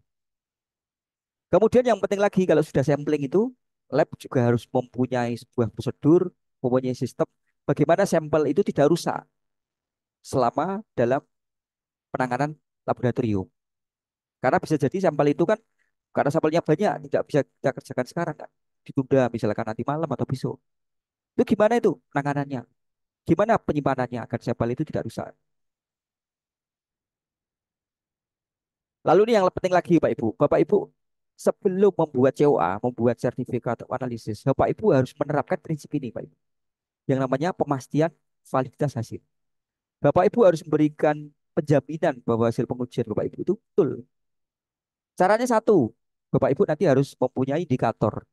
Kemudian yang penting lagi kalau sudah sampling itu, lab juga harus mempunyai sebuah prosedur, mempunyai sistem bagaimana sampel itu tidak rusak selama dalam penanganan laboratorium. Karena bisa jadi sampel itu kan karena sampelnya banyak tidak bisa kita kerjakan sekarang kan. Ditunda misalkan nanti malam atau besok. Itu gimana itu penanganannya? Gimana penyimpanannya agar sampel itu tidak rusak? Lalu ini yang penting lagi Pak Ibu. Bapak Ibu sebelum membuat COA, membuat sertifikat atau analisis, Bapak Ibu harus menerapkan prinsip ini Pak Ibu. Yang namanya pemastian validitas hasil. Bapak Ibu harus memberikan penjaminan bahwa hasil pengujian Bapak Ibu itu betul. Caranya satu, Bapak Ibu nanti harus mempunyai indikator.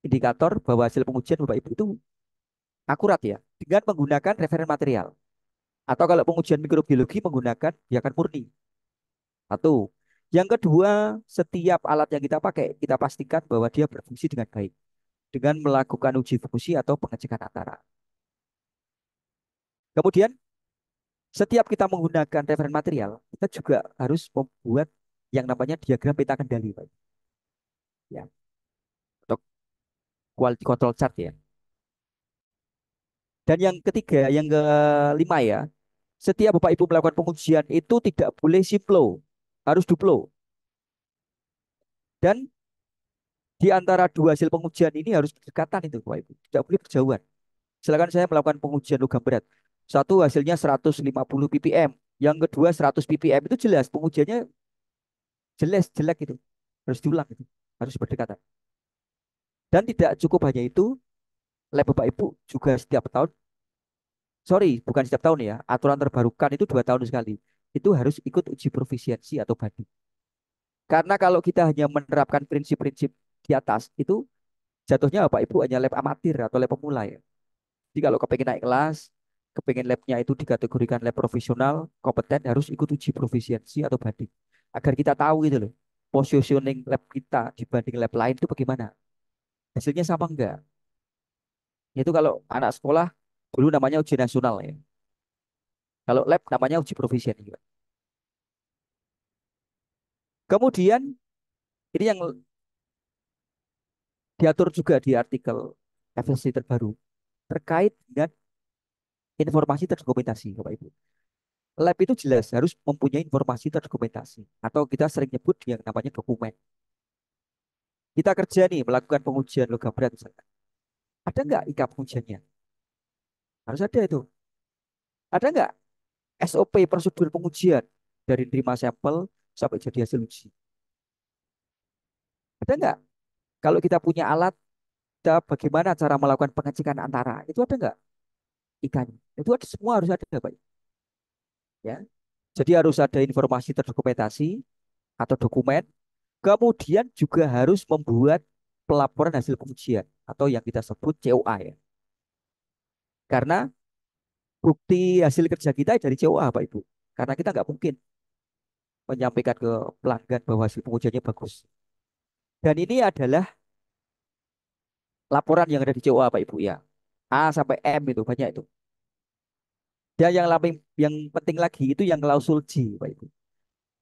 Indikator bahwa hasil pengujian Bapak Ibu itu akurat ya, dengan menggunakan referen material. Atau kalau pengujian mikrobiologi menggunakan biakan murni. Satu. Yang kedua, setiap alat yang kita pakai, kita pastikan bahwa dia berfungsi dengan baik. Dengan melakukan uji fungsi atau pengecekan antara. Kemudian, setiap kita menggunakan referen material, kita juga harus membuat yang namanya diagram peta kendali, Pak. Ya, atau quality control chart ya. Dan yang ketiga, yang kelima ya, setiap Bapak Ibu melakukan pengujian itu tidak boleh simplo, harus duplo. Dan di antara dua hasil pengujian ini harus berdekatan itu Bapak Ibu, tidak boleh berjauhan. Silakan saya melakukan pengujian logam berat. Satu hasilnya 150 ppm, yang kedua 100 ppm itu jelas pengujiannya jelas jelek itu. Harus diulang itu, harus berdekatan. Dan tidak cukup hanya itu, lab Bapak Ibu juga setiap tahun, sorry, bukan setiap tahun ya, aturan terbarukan itu 2 tahun sekali. Itu harus ikut uji profisiensi atau banding. Karena kalau kita hanya menerapkan prinsip-prinsip di atas, itu jatuhnya Bapak Ibu hanya lab amatir atau lab pemula ya. Jadi kalau kepengen naik kelas, kepengen labnya itu dikategorikan lab profesional, kompeten, harus ikut uji profisiensi atau banding. Agar kita tahu gitu loh, positioning lab kita dibanding lab lain itu bagaimana. Hasilnya sama enggak? Itu kalau anak sekolah, dulu namanya uji nasional ya. Kalau lab namanya uji profesional juga. Kemudian, ini yang diatur juga di artikel FSC terbaru, terkait dengan informasi terdokumentasi, Bapak Ibu. Lab itu jelas harus mempunyai informasi terdokumentasi atau kita sering nyebut yang namanya dokumen. Kita kerja nih melakukan pengujian logam berat misalkan. Ada nggak IKA pengujiannya? Harus ada itu. Ada nggak SOP prosedur pengujian dari terima sampel sampai jadi hasil uji? Ada nggak? Kalau kita punya alat, kita bagaimana cara melakukan pengecekan antara? Itu ada nggak IKA-nya? Itu ada, semua harus ada, Pak. Ya. Jadi harus ada informasi terdokumentasi atau dokumen. Kemudian juga harus membuat pelaporan hasil pengujian atau yang kita sebut COA ya. Karena bukti hasil kerja kita dari COA, Pak Ibu. Karena kita nggak mungkin menyampaikan ke pelanggan bahwa hasil pengujiannya bagus. Dan ini adalah laporan yang ada di COA, Pak Ibu ya. A sampai M itu banyak itu. Dan yang penting lagi itu yang klausul G, Pak Ibu.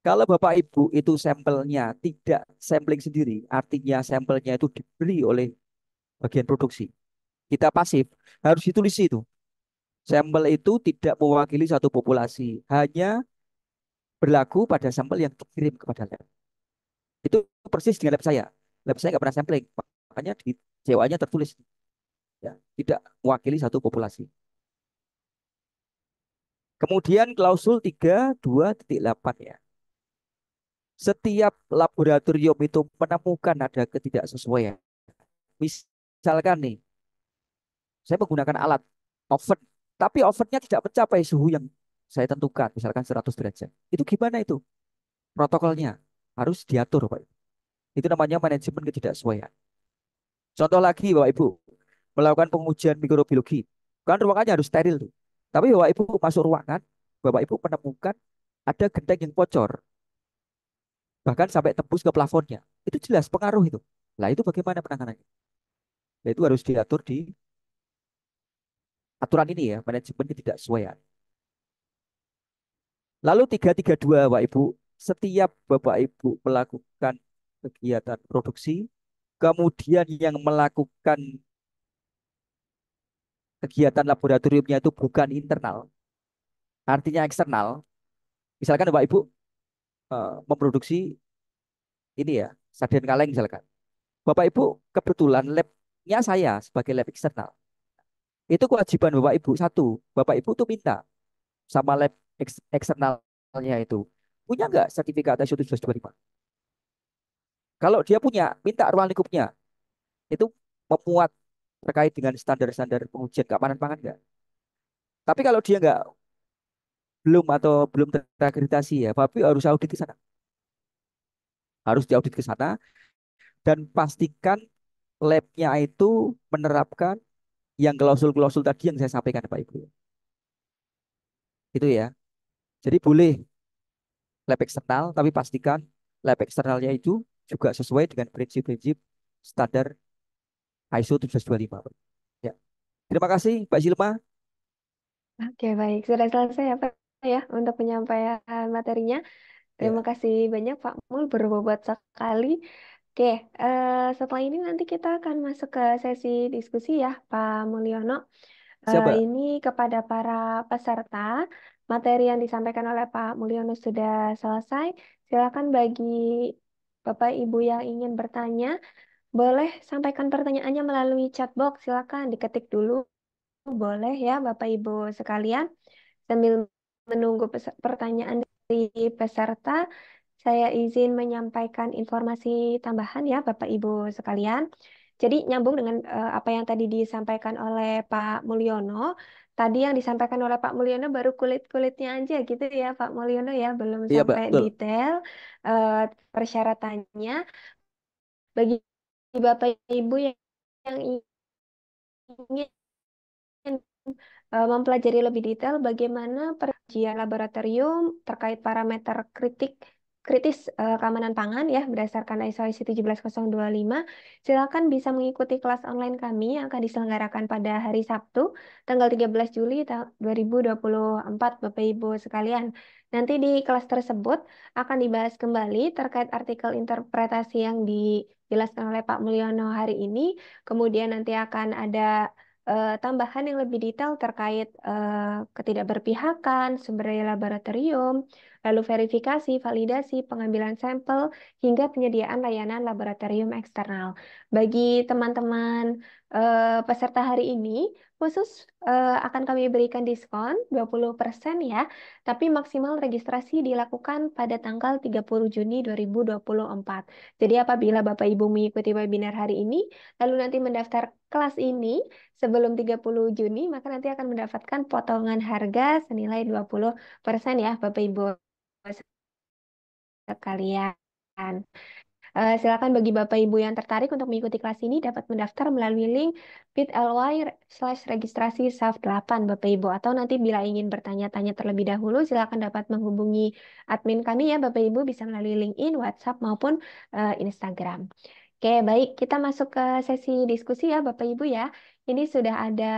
Kalau Bapak Ibu itu sampelnya tidak sampling sendiri, artinya sampelnya itu dibeli oleh bagian produksi. Kita pasif, harus ditulis itu. Sampel itu tidak mewakili satu populasi, hanya berlaku pada sampel yang dikirim kepada lab. Itu persis dengan lab saya. Lab saya nggak pernah sampling, makanya di COA-nya tertulis ya, tidak mewakili satu populasi. Kemudian klausul 32.8 ya. Setiap laboratorium itu menemukan ada ketidaksesuaian. Misalkan nih, saya menggunakan alat oven, tapi ovennya tidak mencapai suhu yang saya tentukan, misalkan 100 derajat. Itu gimana itu? Protokolnya harus diatur, Pak. Itu namanya manajemen ketidaksesuaian. Contoh lagi, Bapak Ibu, melakukan pengujian mikrobiologi. Kan ruangannya harus steril tuh. Tapi Bapak Ibu masuk ruangan, Bapak Ibu menemukan ada genteng yang bocor, bahkan sampai tembus ke plafonnya. Itu jelas pengaruh itu. Nah, itu bagaimana penanganannya? Nah, itu harus diatur di aturan ini ya, manajemen ketidaksesuaian. Lalu 332, Bapak Ibu, setiap Bapak Ibu melakukan kegiatan produksi, kemudian yang melakukan kegiatan laboratoriumnya itu bukan internal, artinya eksternal. Misalkan Bapak Ibu memproduksi ini ya, sarden kaleng misalkan. Bapak Ibu kebetulan labnya saya sebagai lab eksternal. Itu kewajiban Bapak Ibu satu, Bapak Ibu tuh minta sama lab eksternalnya itu punya nggak sertifikat ISO 1725? Kalau dia punya, minta ruang lingkupnya itu memuat terkait dengan standar-standar pengujian keamanan pangan nggak? Tapi kalau dia nggak belum atau belum terakreditasi ya, Bapak Ibu harus audit ke sana. Harus diaudit ke sana dan pastikan labnya itu menerapkan yang klausul-klausul tadi yang saya sampaikan Pak Ibu. Itu ya. Jadi boleh lab eksternal, tapi pastikan lab eksternalnya itu juga sesuai dengan prinsip-prinsip standar ISO 1725. Ya. Terima kasih Mbak Zilma. Oke, baik. Sudah selesai ya, Pak, ya, untuk penyampaian materinya. Terima Ya, kasih banyak, Pak Mul, berbobot sekali. Oke, setelah ini nanti kita akan masuk ke sesi diskusi ya, Pak Mulyono. siapa? Ini kepada para peserta, materi yang disampaikan oleh Pak Mulyono sudah selesai. Silakan bagi Bapak Ibu yang ingin bertanya, boleh sampaikan pertanyaannya melalui chat box. Silakan diketik dulu, boleh ya, Bapak Ibu sekalian. Sambil menunggu pertanyaan dari peserta, saya izin menyampaikan informasi tambahan ya, Bapak Ibu sekalian. Jadi nyambung dengan apa yang tadi disampaikan oleh Pak Mulyono. Tadi yang disampaikan oleh Pak Mulyono baru kulit-kulitnya aja gitu ya, Pak Mulyono ya, belum Iya, Mbak, sampai betul. detail eh, persyaratannya. Bagi Bapak Ibu yang ingin mempelajari lebih detail bagaimana perizinan laboratorium terkait parameter kritis keamanan pangan ya berdasarkan ISO 17025. Silakan bisa mengikuti kelas online kami yang akan diselenggarakan pada hari Sabtu tanggal 13 Juli 2024 Bapak Ibu sekalian. Nanti di kelas tersebut akan dibahas kembali terkait artikel interpretasi yang dijelaskan oleh Pak Mulyono hari ini. Kemudian nanti akan ada tambahan yang lebih detail terkait ketidakberpihakan, sumber daya laboratorium, lalu verifikasi, validasi, pengambilan sampel, hingga penyediaan layanan laboratorium eksternal. Bagi teman-teman peserta hari ini, khusus akan kami berikan diskon 20% ya, tapi maksimal registrasi dilakukan pada tanggal 30 Juni 2024. Jadi apabila Bapak Ibu mengikuti webinar hari ini, lalu nanti mendaftar kelas ini, sebelum 30 Juni, maka nanti akan mendapatkan potongan harga senilai 20% ya, Bapak Ibu sekalian. Silakan bagi Bapak Ibu yang tertarik untuk mengikuti kelas ini dapat mendaftar melalui link bit.ly/registrasi SAF 8 Bapak Ibu. Atau nanti bila ingin bertanya-tanya terlebih dahulu, silakan dapat menghubungi admin kami ya Bapak Ibu, bisa melalui LinkedIn, WhatsApp maupun Instagram. Oke, baik. Kita masuk ke sesi diskusi ya, Bapak Ibu ya. Ini sudah ada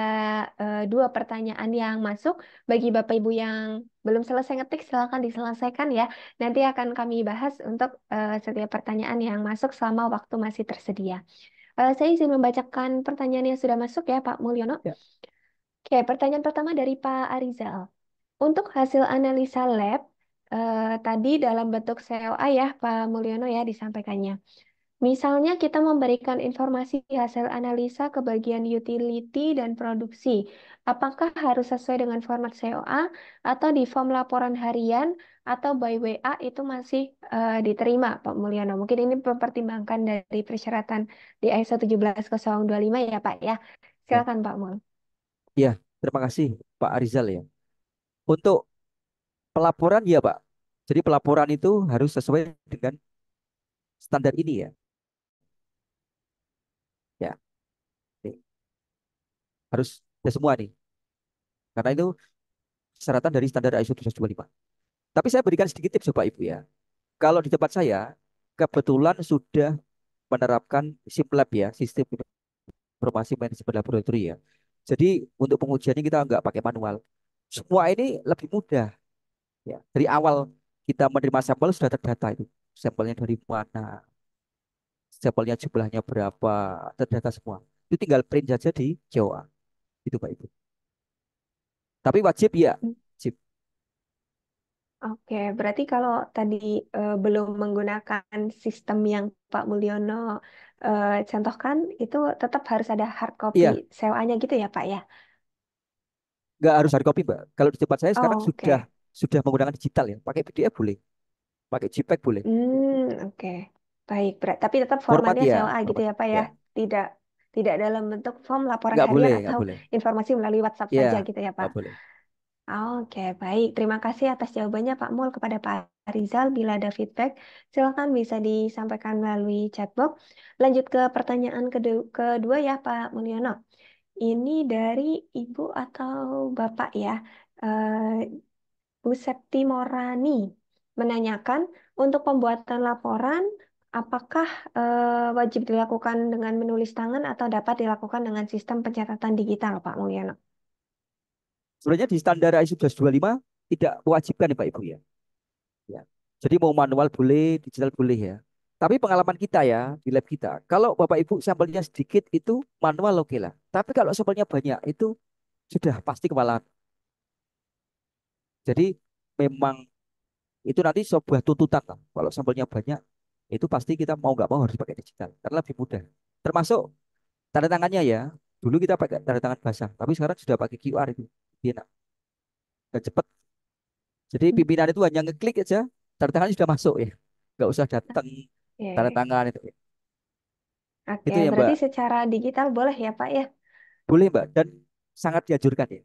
dua pertanyaan yang masuk. Bagi Bapak Ibu yang belum selesai ngetik, silakan diselesaikan ya. Nanti akan kami bahas untuk setiap pertanyaan yang masuk selama waktu masih tersedia. Saya izin membacakan pertanyaan yang sudah masuk ya, Pak Mulyono. Ya. Oke, pertanyaan pertama dari Pak Arizal. Untuk hasil analisa lab, tadi dalam bentuk COA ya, Pak Mulyono ya disampaikannya. Misalnya kita memberikan informasi hasil analisa ke bagian utility dan produksi. Apakah harus sesuai dengan format COA atau di form laporan harian atau by WA itu masih diterima, Pak Mulyono? Mungkin ini mempertimbangkan dari persyaratan di ISO 17025 ya, Pak ya. Ya, Silakan Pak Mul. ya, terima kasih Pak Arizal ya. Untuk pelaporan ya Pak. Jadi pelaporan itu harus sesuai dengan standar ini ya. Ya, nih, harus ada semua nih. Karena itu persyaratan dari standar ISO 17025. Tapi saya berikan sedikit tips Bapak Ibu ya. Kalau di tempat saya kebetulan sudah menerapkan SIMLab ya, sistem informasi manajemen laboratorium ya. Jadi untuk pengujiannya kita nggak pakai manual. Semua ini lebih mudah ya. Dari awal kita menerima sampel sudah terdata itu. Sampelnya dari mana, sampelnya jumlahnya berapa, terdata semua. Itu tinggal print saja di COA. Itu Pak Ibu. Tapi wajib ya, wajib. Oke, berarti kalau tadi belum menggunakan sistem yang Pak Mulyono contohkan, itu tetap harus ada hard copy Iya, sewanya gitu ya, Pak ya? nggak harus hard copy Mbak. Kalau di tempat saya sekarang Oh, sudah oke. sudah menggunakan digital ya. Pakai PDF boleh, pakai JPEG boleh. Oke. Baik, tapi tetap Format formatnya ya, COA gitu format ya, Pak ya? ya. Tidak tidak dalam bentuk form laporan Nggak harian boleh, nggak atau boleh. informasi melalui WhatsApp Ya, saja gitu ya, Pak? nggak boleh. Oke, baik. Terima kasih atas jawabannya Pak Mul kepada Pak Rizal. Bila ada feedback, silakan bisa disampaikan melalui chatbox. Lanjut ke pertanyaan kedua ya Pak Mulyono. Ini dari Ibu atau Bapak ya, Bu Septi Morani menanyakan untuk pembuatan laporan, apakah wajib dilakukan dengan menulis tangan atau dapat dilakukan dengan sistem pencatatan digital Pak Mulyono? Sebenarnya di standar ISO 125 tidak mewajibkan ya Pak Ibu ya. Ya. Jadi mau manual boleh, digital boleh ya. Tapi pengalaman kita ya di lab kita, kalau Bapak Ibu sampelnya sedikit itu manual oke lah. Tapi kalau sampelnya banyak itu sudah pasti kewalahan. Jadi memang itu nanti sebuah tuntutan lah. Kalau sampelnya banyak itu pasti kita mau nggak mau harus pakai digital karena lebih mudah. Termasuk tanda tangannya ya. Dulu kita pakai tanda tangan basah, tapi sekarang sudah pakai QR itu. Lebih enak dan cepat. Jadi pimpinan itu hanya ngeklik aja, tanda tangan sudah masuk ya. Nggak usah datang tanda Oke. tangan itu. Oke, Itu ya berarti Mbak. secara digital boleh ya, Pak ya? Boleh Mbak dan sangat dianjurkan ya.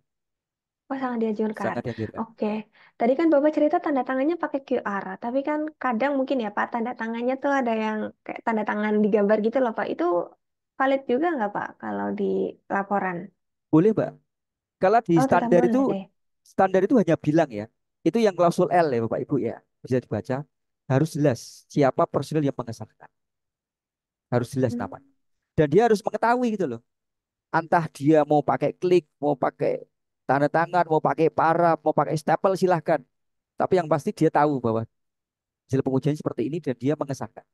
Oh, sangat dianjurkan. Sangat dianjurkan. Oke, tadi kan Bapak cerita tanda tangannya pakai QR, tapi kan kadang mungkin ya Pak, tanda tangannya tuh ada yang kayak tanda tangan digambar gitu loh Pak. Itu valid juga nggak Pak kalau di laporan? Boleh Mbak. Kalau di Oh, tetap boleh. standar itu hanya bilang ya. Itu yang klausul L ya Bapak Ibu ya. Bisa dibaca. Harus jelas siapa personil yang mengesahkan. Harus jelas Hmm. namanya. Dan dia harus mengetahui gitu loh. Entah dia mau pakai klik, mau pakai tanda tangan, mau pakai paraf, mau pakai stapel silahkan. Tapi yang pasti dia tahu bahwa hasil pengujian seperti ini dan dia mengesahkan.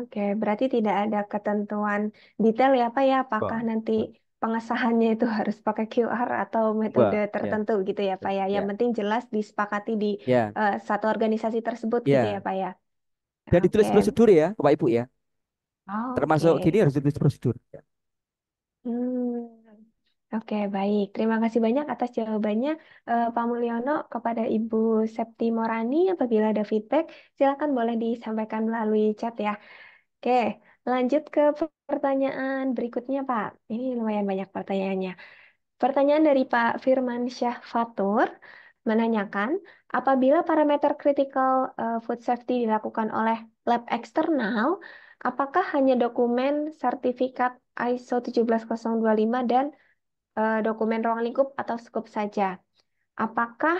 Oke, berarti tidak ada ketentuan detail ya Pak ya, apakah Wah, nanti wah, pengesahannya itu harus pakai QR atau metode wah, ya, tertentu gitu ya Pak ya. Yang ya, penting jelas disepakati di ya, satu organisasi tersebut gitu ya ya. Pak ya. Dan Oke, ditulis prosedur ya, Bapak Ibu ya. Termasuk gini oke. harus ditulis prosedur. Ya. Hmm, oke, baik. Terima kasih banyak atas jawabannya, Pak Mulyono. Kepada Ibu Septi Morani, apabila ada feedback, silakan boleh disampaikan melalui chat ya. Oke, lanjut ke pertanyaan berikutnya, Pak. Ini lumayan banyak pertanyaannya. Pertanyaan dari Pak Firman Syah Fatur. menanyakan apabila parameter critical food safety dilakukan oleh lab eksternal, apakah hanya dokumen sertifikat ISO 17025 dan dokumen ruang lingkup atau scope saja? Apakah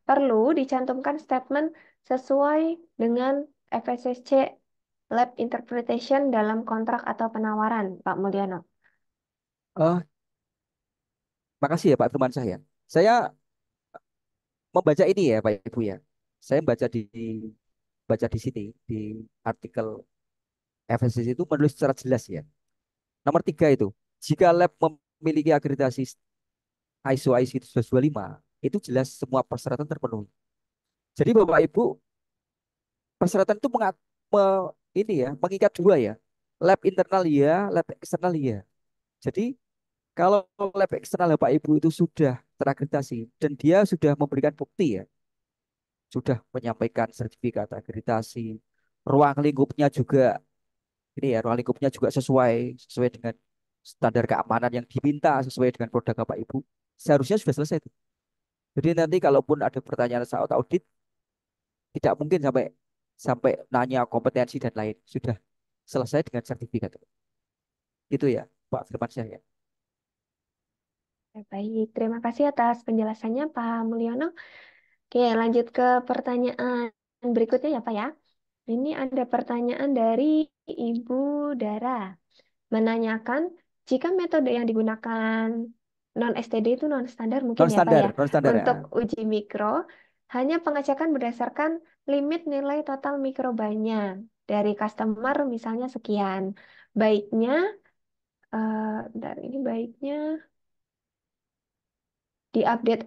perlu dicantumkan statement sesuai dengan FSSC Lab Interpretation dalam kontrak atau penawaran, Pak Mulyono? Oh, makasih ya Pak teman saya. Saya membaca ini ya Pak Ibu ya. Saya baca di sini di artikel FSC itu menulis secara jelas ya. Nomor 3 itu, jika lab memiliki akreditasi ISO IC 125, itu jelas semua persyaratan terpenuhi. Jadi Bapak Ibu, persyaratan itu ini ya, mengikat dua ya. Lab internal ya, lab eksternal ya. Jadi kalau lab eksternal Bapak Ibu itu sudah terakreditasi dan dia sudah memberikan bukti ya, sudah menyampaikan sertifikat akreditasi, ruang lingkupnya juga ini ya, ruang lingkupnya juga sesuai dengan standar keamanan yang diminta sesuai dengan produk Bapak Ibu. Seharusnya sudah selesai itu. Jadi nanti kalaupun ada pertanyaan saat audit, tidak mungkin sampai sampai nanya kompetensi dan lain. Sudah selesai dengan sertifikat. Itu ya, Pak Firmansyah ya. Baik, terima kasih atas penjelasannya Pak Mulyono. Oke, lanjut ke pertanyaan berikutnya ya Pak ya. Ini ada pertanyaan dari Ibu Dara. Menanyakan jika metode yang digunakan non STD itu non standar mungkin Non ya Pak standar, ya, non standar ya. untuk uji mikro hanya pengecekan berdasarkan limit nilai total mikrobanya dari customer misalnya sekian. Baiknya dari ini baiknya diupdate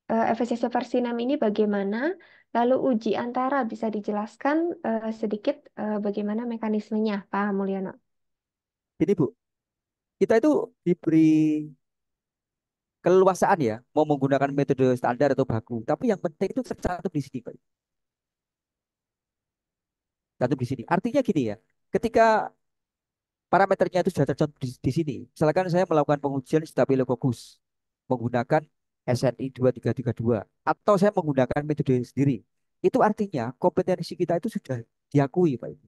FSSC versi 6 ini bagaimana? Lalu uji antara bisa dijelaskan sedikit bagaimana mekanismenya Pak Mulyono? Ini Bu, kita itu diberi keleluasaan ya, mau menggunakan metode standar atau baku. Tapi yang penting itu tercantum di sini, Pak. Tercantum di sini. Artinya gini ya, ketika parameternya itu sudah tercantum di sini. Misalkan saya melakukan pengujian Staphylococcus menggunakan SNI 2332 atau saya menggunakan metode sendiri. Itu artinya kompetensi kita itu sudah diakui Pak Ibu,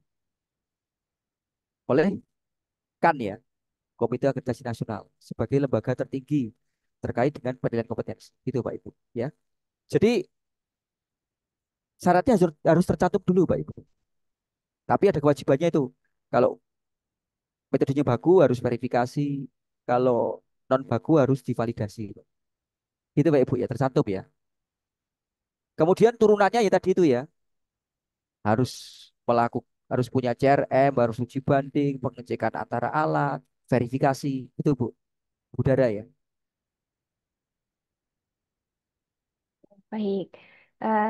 oleh KAN ya, Komite Akreditasi Nasional sebagai lembaga tertinggi terkait dengan penilaian kompetensi. Itu Pak Ibu ya. Jadi syaratnya harus tercantum dulu Pak Ibu. Tapi ada kewajibannya itu. Kalau metodenya baku harus verifikasi, kalau non baku harus divalidasi. Itu Pak Ibu ya, tercantum ya. Kemudian turunannya ya tadi itu ya, harus harus punya CRM, harus uji banding, pengecekan antara alat, verifikasi. Itu Bu, udara ya. Baik,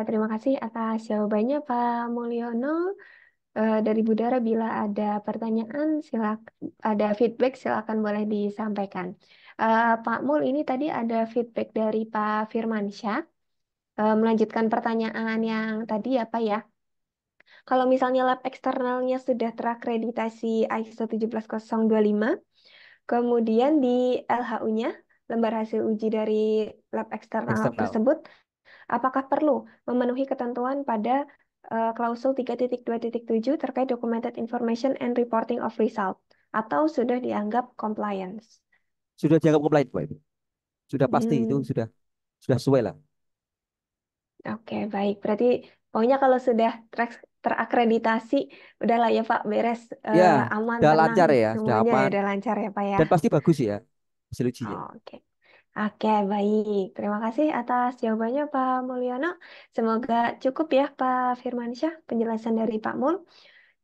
terima kasih atas jawabannya Pak Mulyono. Dari Budara bila ada pertanyaan ada feedback silakan boleh disampaikan. Pak Mul ini tadi ada feedback dari Pak Firmansyah. Melanjutkan pertanyaan yang tadi ya Pak ya. Kalau misalnya lab eksternalnya sudah terakreditasi ISO 17025, kemudian di LHU-nya, lembar hasil uji dari lab eksternal Eksternal. tersebut, apakah perlu memenuhi ketentuan pada klausul 3.2.7 terkait documented information and reporting of result atau sudah dianggap compliance? Sudah dianggap komplain Pak Ibu. Sudah pasti itu Hmm, sudah sesuai lah. oke, baik. Berarti pokoknya kalau sudah terakreditasi, udahlah ya Pak, beres, Ya, aman, sudah tenang, lancar ya, sudah semuanya ya aman udah lancar ya Pak ya. dan pasti bagus ya hasil ujinya. Oke. Oke, baik. Terima kasih atas jawabannya Pak Mulyono. Semoga cukup ya Pak Firmansyah penjelasan dari Pak Mul.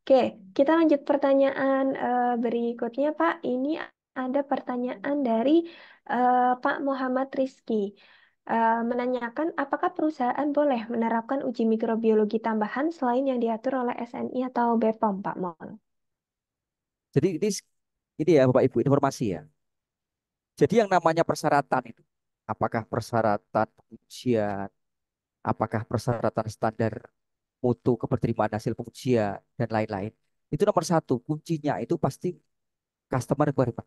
Oke, kita lanjut pertanyaan berikutnya Pak. Ini ada pertanyaan dari Pak Muhammad Rizky. Menanyakan apakah perusahaan boleh menerapkan uji mikrobiologi tambahan selain yang diatur oleh SNI atau BPOM, Pak Mul? Jadi ini ya Bapak Ibu informasi ya. Jadi yang namanya persyaratan itu, apakah persyaratan pengujian, apakah persyaratan standar mutu keberterimaan hasil pengujian dan lain-lain. Itu nomor satu, kuncinya itu pasti customer requirement.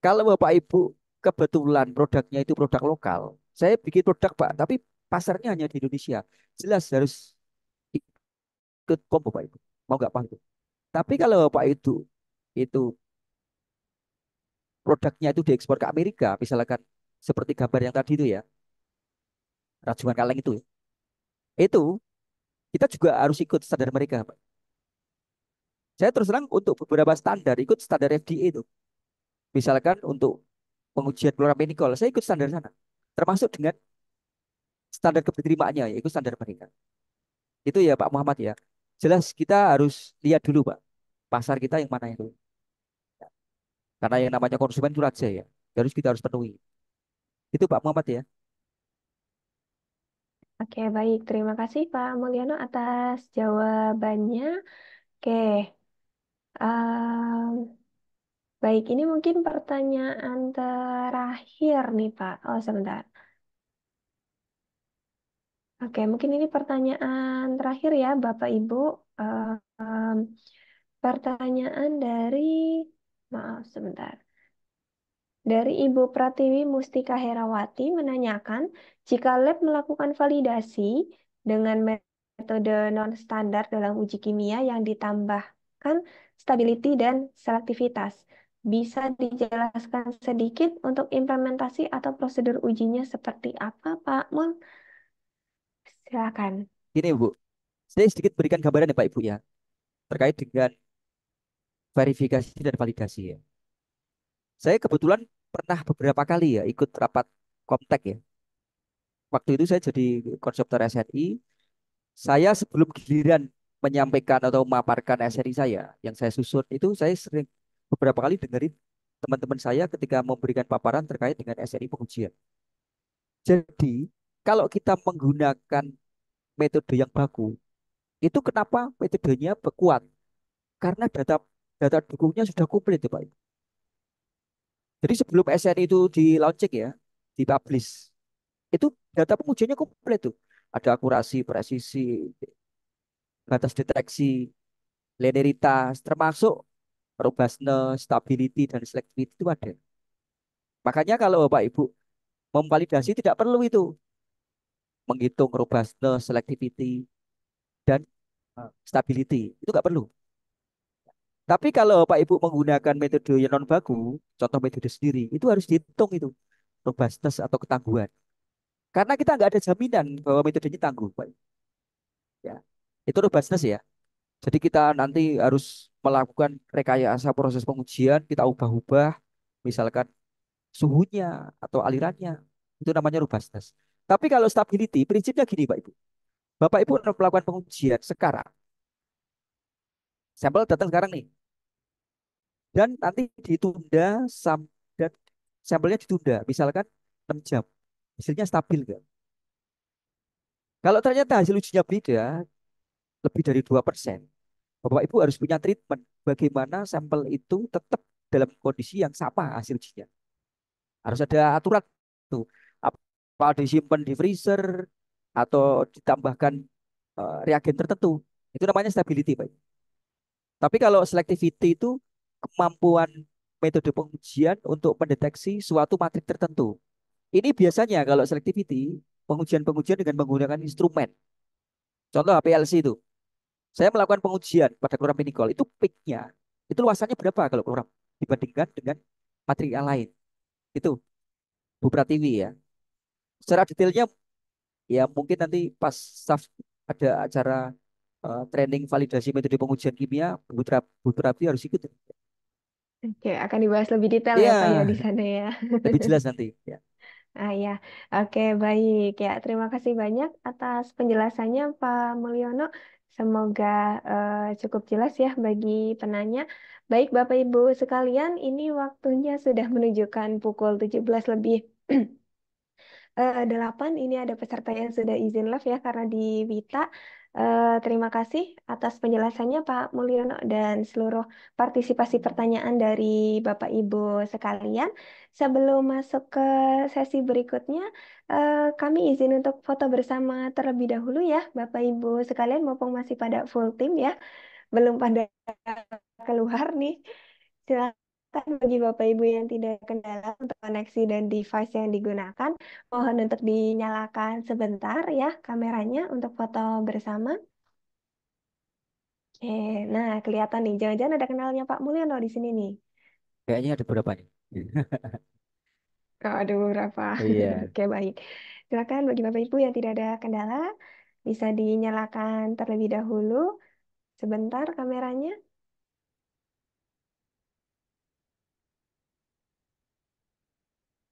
Kalau Bapak Ibu kebetulan produknya itu produk lokal, saya bikin produk Pak, tapi pasarnya hanya di Indonesia. Jelas harus ikut combo Pak itu. Mau nggak Pak itu. Tapi kalau Pak itu produknya itu diekspor ke Amerika, misalkan seperti gambar yang tadi itu ya, rajungan kaleng itu kita juga harus ikut standar mereka, Pak. Saya terus terang untuk beberapa standar ikut standar FDA itu. Misalkan untuk pengujian chloramphenicol, saya ikut standar sana. Termasuk dengan standar keterima,nya ya, ikut standar mereka. Itu ya Pak Muhammad ya. Jelas kita harus lihat dulu Pak, pasar kita yang mana itu. Karena yang namanya konsumen itu raja ya. Harus kita harus penuhi. Itu Pak Muhammad ya. Oke, baik. Terima kasih Pak Mulyano atas jawabannya. Oke, baik. Ini mungkin pertanyaan terakhir nih Pak. Oh, sebentar. Oke, mungkin ini pertanyaan terakhir ya Bapak Ibu. Eh, em, Pertanyaan dari, maaf sebentar. Dari Ibu Pratiwi Mustika Herawati menanyakan, jika lab melakukan validasi dengan metode non-standar dalam uji kimia yang ditambahkan stability dan selektivitas, bisa dijelaskan sedikit untuk implementasi atau prosedur ujinya seperti apa, Pak Mul? Silakan. Ini Bu, saya sedikit berikan gambaran ya Pak Ibu ya. Terkait dengan verifikasi dan validasi ya. Saya kebetulan pernah beberapa kali ya ikut rapat Komtek ya. Waktu itu saya jadi konseptor SRI. Saya sebelum giliran menyampaikan atau memaparkan SRI saya yang saya susun itu saya sering beberapa kali dengerin teman-teman saya ketika memberikan paparan terkait dengan SRI pengujian. Jadi kalau kita menggunakan metode yang baku, itu kenapa metodenya kuat? Karena data data dukungnya sudah komplit ya Pak. Jadi sebelum SRI itu di launching ya, dipublish, itu data pengujiannya komplit tuh. Ada akurasi, presisi, batas deteksi, linearitas, termasuk robustness, stability, dan selectivity itu ada. Makanya kalau Bapak Ibu memvalidasi tidak perlu itu menghitung robustness, selectivity, dan stability. Itu nggak perlu. Tapi kalau Bapak Ibu menggunakan metode yang non baku, contoh metode sendiri, itu harus dihitung itu robustness atau ketangguhan. Karena kita nggak ada jaminan bahwa metodenya tangguh, Pak. Ya, itu robustness ya. Jadi kita nanti harus melakukan rekayasa proses pengujian, kita ubah-ubah, misalkan suhunya atau alirannya. Itu namanya robustness. Tapi kalau stability, prinsipnya gini Pak Ibu. Bapak Ibu melakukan pengujian sekarang, sampel datang sekarang nih, dan nanti ditunda dan sampelnya ditunda, misalkan 6 jam. Hasilnya stabil nggak? Kalau ternyata hasil ujinya beda, lebih dari 2%, Bapak Ibu harus punya treatment bagaimana sampel itu tetap dalam kondisi yang sama hasil ujinya. Harus ada aturan tuh. Apa disimpan di freezer atau ditambahkan reagen tertentu. Itu namanya stability, Pak. Tapi kalau selectivity itu kemampuan metode pengujian untuk mendeteksi suatu matrik tertentu. Ini biasanya kalau selectivity pengujian-pengujian dengan menggunakan instrumen. Contoh HPLC itu. Saya melakukan pengujian pada chloramphenicol itu peaknya itu luasannya berapa kalau chloram dibandingkan dengan materi yang lain. Itu Bu Pratiwi ya. Secara detailnya ya mungkin nanti pas staff ada acara training validasi metode pengujian kimia, Bu Pratiwi harus ikut. Oke, akan dibahas lebih detail ya Iya, Pak ya di sana ya. lebih jelas nanti. Ya. Ah ya, oke baik ya. Terima kasih banyak atas penjelasannya Pak Mulyono. Semoga cukup jelas ya bagi penanya. Baik Bapak Ibu sekalian, ini waktunya sudah menunjukkan pukul 17 lebih 8. Ini ada peserta yang sudah izin live ya karena di Wita. Terima kasih atas penjelasannya Pak Mulyono dan seluruh partisipasi pertanyaan dari Bapak Ibu sekalian. Sebelum masuk ke sesi berikutnya, kami izin untuk foto bersama terlebih dahulu ya Bapak Ibu sekalian, mumpung masih pada full tim ya, belum pada keluar nih. Silakan. bagi Bapak Ibu yang tidak kendala untuk koneksi dan device yang digunakan, mohon untuk dinyalakan sebentar ya kameranya untuk foto bersama. Oke, nah kelihatan nih, jangan-jangan ada kenalnya Pak Mulyono di sini nih. Kayaknya ada beberapa nih. Oh, ada beberapa. Iya. Oke, baik. Silakan bagi Bapak Ibu yang tidak ada kendala, bisa dinyalakan terlebih dahulu sebentar kameranya.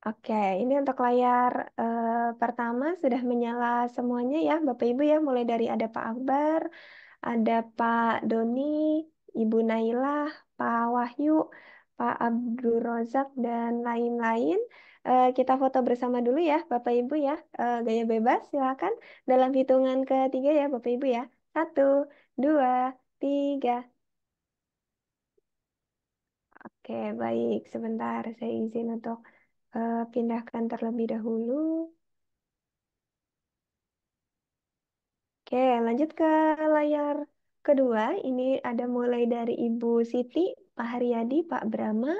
Oke, ini untuk layar pertama sudah menyala semuanya ya, Bapak Ibu ya. Mulai dari ada Pak Akbar, ada Pak Doni, Ibu Nailah, Pak Wahyu, Pak Abdul Rozak, dan lain-lain. Kita foto bersama dulu ya, Bapak Ibu ya. Gaya bebas, silakan. Dalam hitungan ketiga ya, Bapak Ibu ya. Satu, dua, tiga. Oke, baik. Sebentar, saya izin untuk pindahkan terlebih dahulu. Oke, lanjut ke layar kedua. Ini ada mulai dari Ibu Siti, Pak Haryadi, Pak Brahma,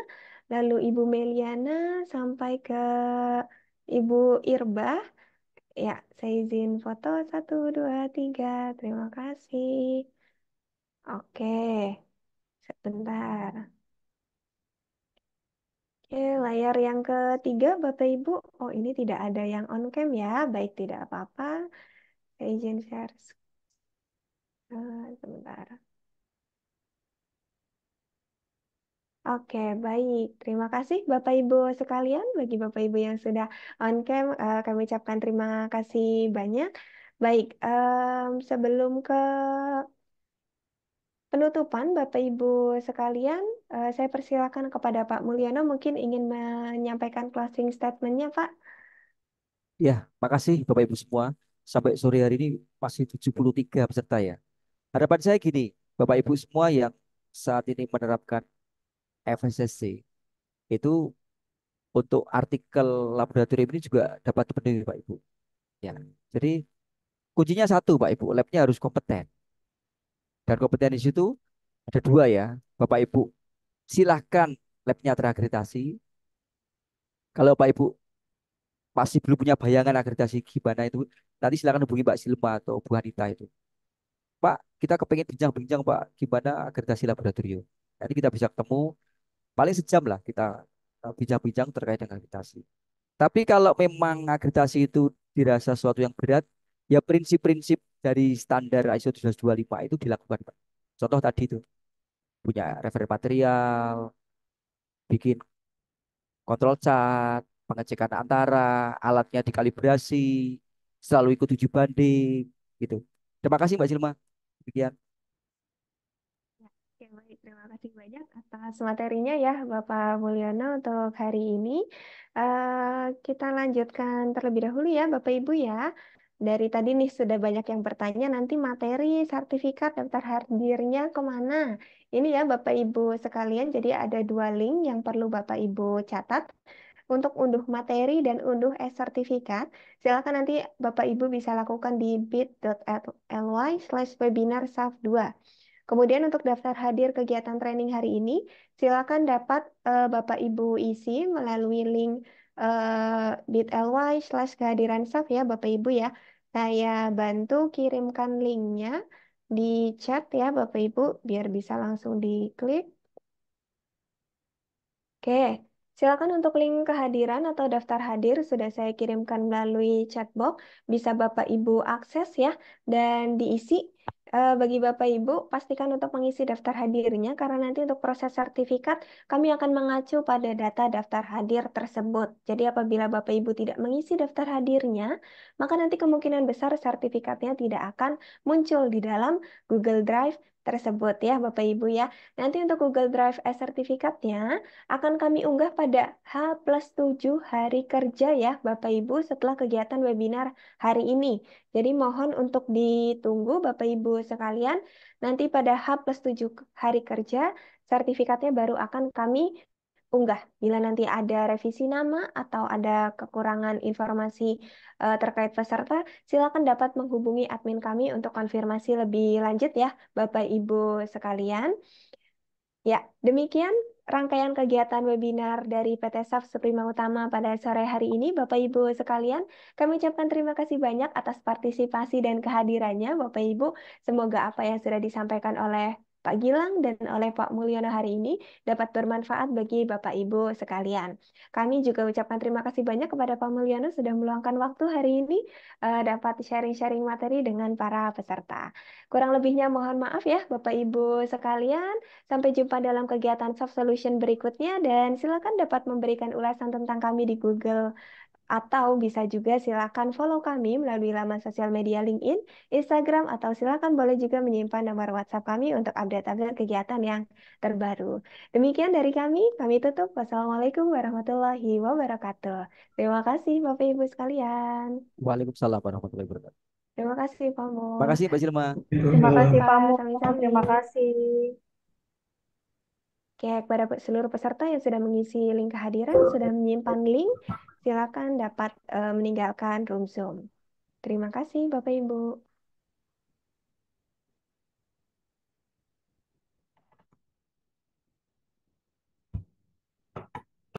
lalu Ibu Meliana, sampai ke Ibu Irbah. Ya, saya izin foto. Satu, dua, tiga. Terima kasih. Oke, sebentar. Oke, layar yang ketiga, Bapak Ibu. Oh, ini tidak ada yang on cam ya. Baik, tidak apa-apa. Saya izin share. Sebentar. Oke, baik. Terima kasih Bapak Ibu sekalian. Bagi Bapak Ibu yang sudah on cam, kami ucapkan terima kasih banyak. Baik, sebelum ke penutupan, Bapak Ibu sekalian, saya persilakan kepada Pak Mulyono mungkin ingin menyampaikan closing statement-nya, Pak. Ya, makasih Bapak Ibu semua. Sampai sore hari ini masih 73 peserta ya. Harapan saya gini, Bapak Ibu semua yang saat ini menerapkan FSSC itu untuk artikel laboratorium ini juga dapat dipenuhi Pak Ibu. Ya. Jadi kuncinya satu Pak Ibu, labnya harus kompeten. Dan kompeten di situ ada dua ya. Bapak Ibu silahkan labnya terakreditasi. Kalau Pak Ibu masih belum punya bayangan akreditasi gimana itu, nanti silakan hubungi Mbak Silma atau Bu Anita itu. Pak, kita kepengen bincang-bincang Pak, gimana akreditasi laboratorium. Nanti kita bisa ketemu, paling sejam lah kita bincang-bincang terkait dengan akreditasi. Tapi kalau memang akreditasi itu dirasa sesuatu yang berat, ya prinsip-prinsip dari standar ISO 17225 itu dilakukan, Pak. Contoh tadi itu, punya referensi material, bikin kontrol cat, pengecekan antara, alatnya dikalibrasi, selalu ikut uji banding, gitu. Terima kasih Mbak Silma. Demikian. Ya, oke, baik. Terima kasih banyak atas materinya ya, Bapak Mulyono untuk hari ini. Kita lanjutkan terlebih dahulu ya, Bapak Ibu ya. Dari tadi nih sudah banyak yang bertanya, nanti materi, sertifikat, daftar hadirnya kemana? Ini ya Bapak Ibu sekalian, jadi ada dua link yang perlu Bapak Ibu catat. Untuk unduh materi dan unduh e-sertifikat, silakan nanti Bapak Ibu bisa lakukan di bit.ly/webinar SAF2. Kemudian untuk daftar hadir kegiatan training hari ini, silakan dapat Bapak Ibu isi melalui link bit.ly/kehadiran SAF ya Bapak Ibu ya. Saya bantu kirimkan linknya di chat ya Bapak Ibu biar bisa langsung diklik. Oke, silakan untuk link kehadiran atau daftar hadir sudah saya kirimkan melalui chatbox. Bisa Bapak Ibu akses ya dan diisi. Bagi Bapak Ibu, pastikan untuk mengisi daftar hadirnya karena nanti untuk proses sertifikat kami akan mengacu pada data daftar hadir tersebut. Jadi apabila Bapak Ibu tidak mengisi daftar hadirnya, maka nanti kemungkinan besar sertifikatnya tidak akan muncul di dalam Google Drive tersebut ya Bapak Ibu ya. Nanti untuk Google Drive e-sertifikatnya akan kami unggah pada H+7 hari kerja ya Bapak Ibu setelah kegiatan webinar hari ini. Jadi mohon untuk ditunggu Bapak Ibu sekalian, nanti pada H+7 hari kerja sertifikatnya baru akan kami unggah. Bila nanti ada revisi nama atau ada kekurangan informasi terkait peserta, silakan dapat menghubungi admin kami untuk konfirmasi lebih lanjut ya Bapak Ibu sekalian. Ya, demikian rangkaian kegiatan webinar dari PT SAF Suprema Utama pada sore hari ini, Bapak Ibu sekalian. Kami ucapkan terima kasih banyak atas partisipasi dan kehadirannya, Bapak Ibu. Semoga apa yang sudah disampaikan oleh Pak Gilang dan oleh Pak Mulyono hari ini dapat bermanfaat bagi Bapak Ibu sekalian. Kami juga ucapkan terima kasih banyak kepada Pak Mulyono sudah meluangkan waktu hari ini dapat sharing-sharing materi dengan para peserta. Kurang lebihnya mohon maaf ya Bapak Ibu sekalian. Sampai jumpa dalam kegiatan Soft Solution berikutnya dan silakan dapat memberikan ulasan tentang kami di Google atau bisa juga silakan follow kami melalui laman sosial media LinkedIn, Instagram, atau silakan boleh juga menyimpan nomor WhatsApp kami untuk update-update kegiatan yang terbaru. Demikian dari kami tutup. Wassalamualaikum warahmatullahi wabarakatuh. Terima kasih Bapak Ibu sekalian. Waalaikumsalam warahmatullahi wabarakatuh. Terima kasih Pak Mul. Makasih Mbak Silma. Terima kasih Pak Pak, Mu. sami-sami. Terima kasih. Oke, kepada seluruh peserta yang sudah mengisi link kehadiran, sudah menyimpan link, silakan dapat meninggalkan room Zoom. Terima kasih Bapak Ibu.